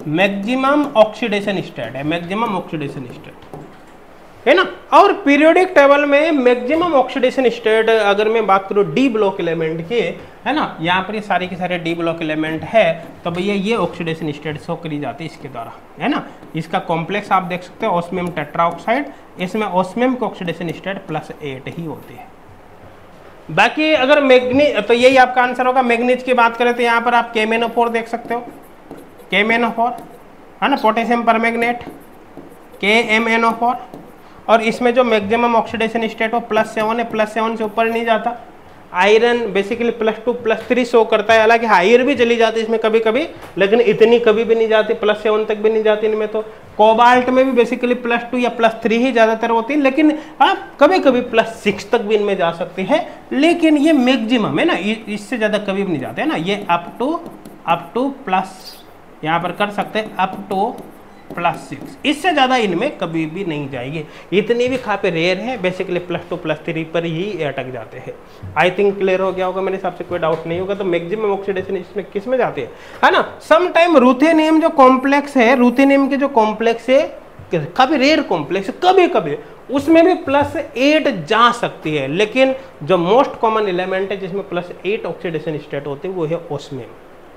Speaker 1: मैक्सिमम ऑक्सीडेशन स्टेट है ना। और पीरियोडिक टेबल में मैक्सिमम ऑक्सीडेशन स्टेट अगर मैं बात करूँ डी ब्लॉक एलिमेंट की, है ना, यहाँ पर ये सारे के सारे डी ब्लॉक एलिमेंट है, तो भैया ये ऑक्सीडेशन स्टेट शो करी जाती है इसके द्वारा, है ना। इसका कॉम्प्लेक्स आप देख सकते हो, ऑस्मियम टेट्राऑक्साइड, इसमें ऑस्मियम की ऑक्सीडेशन स्टेट +8 ही होती है। बाकी अगर मैग्नीज, तो यही आपका आंसर होगा। मैग्नीज की बात करें तो यहाँ पर आप KMnO4 देख सकते हो, KMnO4, है ना, पोटेशियम परमैंगनेट, KMnO4, और इसमें जो मैक्सिमम ऑक्सीडेशन स्टेट हो +7 है, +7 से ऊपर नहीं जाता। आयरन बेसिकली +2 +3 शो करता है, हालांकि हायर भी चली जाती है इसमें कभी कभी, लेकिन इतनी कभी भी नहीं जाती, +7 तक भी नहीं जाती इनमें। तो कोबाल्ट में भी बेसिकली +2 या +3 ही ज़्यादातर होती है, लेकिन आप कभी कभी +6 तक भी इनमें जा सकती है, लेकिन ये मैक्सिमम है ना, इससे ज़्यादा कभी भी नहीं जाते, है ना। ये अप टू प्लस यहाँ पर कर सकते हैं अप टू +6, इससे ज़्यादा इनमें कभी भी नहीं जाएगी। इतनी भी खापे रेयर है, बेसिकली +2 +3 पर ही अटक जाते हैं। आई थिंक क्लियर हो गया होगा, मेरे हिसाब से कोई डाउट नहीं होगा। तो मैक्सिमम ऑक्सीडेशन इसमें किस में जाती है ना। सम टाइम रूथेनियम जो कॉम्प्लेक्स है, रूथेनियम के जो कॉम्प्लेक्स है काफी रेयर कॉम्प्लेक्स है, कभी कभी उसमें भी +8 जा सकती है, लेकिन जो मोस्ट कॉमन एलिमेंट है जिसमें +8 ऑक्सीडेशन स्टेट होती है वो है ऑस्मियम,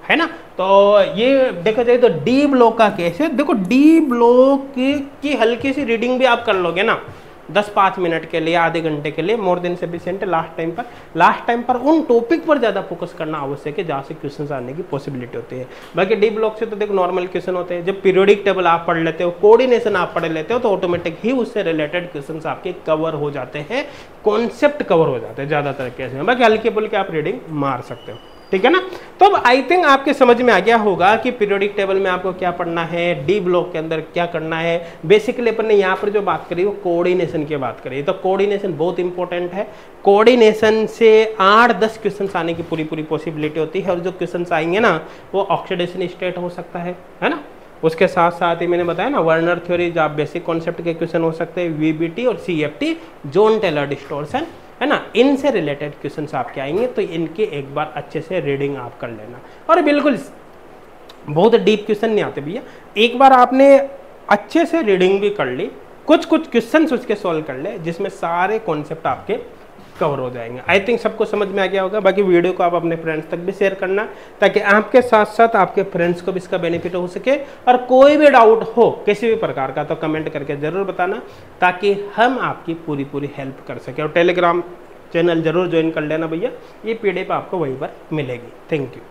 Speaker 1: है ना। तो ये देखा जाए तो डी ब्लॉक का केस है। देखो डी ब्लॉक की हल्की सी रीडिंग भी आप कर लोगे ना, 10-5 मिनट के लिए, आधे घंटे के लिए, मोर देन सफिशिएंट है। लास्ट टाइम पर उन टॉपिक पर ज़्यादा फोकस करना आवश्यक है जहाँ से क्वेश्चन आने की पॉसिबिलिटी होती है। बाकी डी ब्लॉक से तो देखो नॉर्मल क्वेश्चन होते हैं। जब पीरियोडिक टेबल आप पढ़ लेते हो, कोऑर्डिनेशन आप पढ़ लेते हो, तो ऑटोमेटिक ही उससे रिलेटेड क्वेश्चन आपके कवर हो जाते हैं, कॉन्सेप्ट कवर हो जाते हैं ज़्यादातर केस में। बाकी हल्के फुल्के आप रीडिंग मार सकते हो, ठीक है ना। तो अब आई थिंक आपके समझ में आ गया होगा कि पीरियोडिक टेबल में आपको क्या पढ़ना है, डी ब्लॉक के अंदर क्या करना है। बेसिकली अपन ने यहाँ पर जो बात करी वो कोऑर्डिनेशन की बात करी, तो कोऑर्डिनेशन बहुत इंपॉर्टेंट है। कोऑर्डिनेशन से 8-10 क्वेश्चन आने की पूरी पॉसिबिलिटी होती है, और जो क्वेश्चन आएंगे ना वो ऑक्सीडेशन स्टेट हो सकता है ना। उसके साथ साथ ही मैंने बताया ना वर्नर थ्योरी, जो आप बेसिक कॉन्सेप्ट के क्वेश्चन हो सकते हैं, VBT और CFT, जोन टेलर डिस्टॉर्शन, है ना, इनसे रिलेटेड क्वेश्चंस आपके आएंगे। तो इनके एक बार अच्छे से रीडिंग आप कर लेना, और बिल्कुल बहुत डीप क्वेश्चन नहीं आते भैया, एक बार आपने अच्छे से रीडिंग भी कर ली, कुछ क्वेश्चंस उसके सॉल्व कर ले, जिसमें सारे कॉन्सेप्ट आपके कवर हो जाएंगे। आई थिंक सबको समझ में आ गया होगा। बाकी वीडियो को आप अपने फ्रेंड्स तक भी शेयर करना, ताकि आपके साथ साथ आपके फ्रेंड्स को भी इसका बेनिफिट हो सके। और कोई भी डाउट हो किसी भी प्रकार का तो कमेंट करके ज़रूर बताना, ताकि हम आपकी पूरी हेल्प कर सके। और टेलीग्राम चैनल जरूर ज्वाइन कर लेना भैया, ये PDF आपको वहीं पर मिलेगी। Thank you.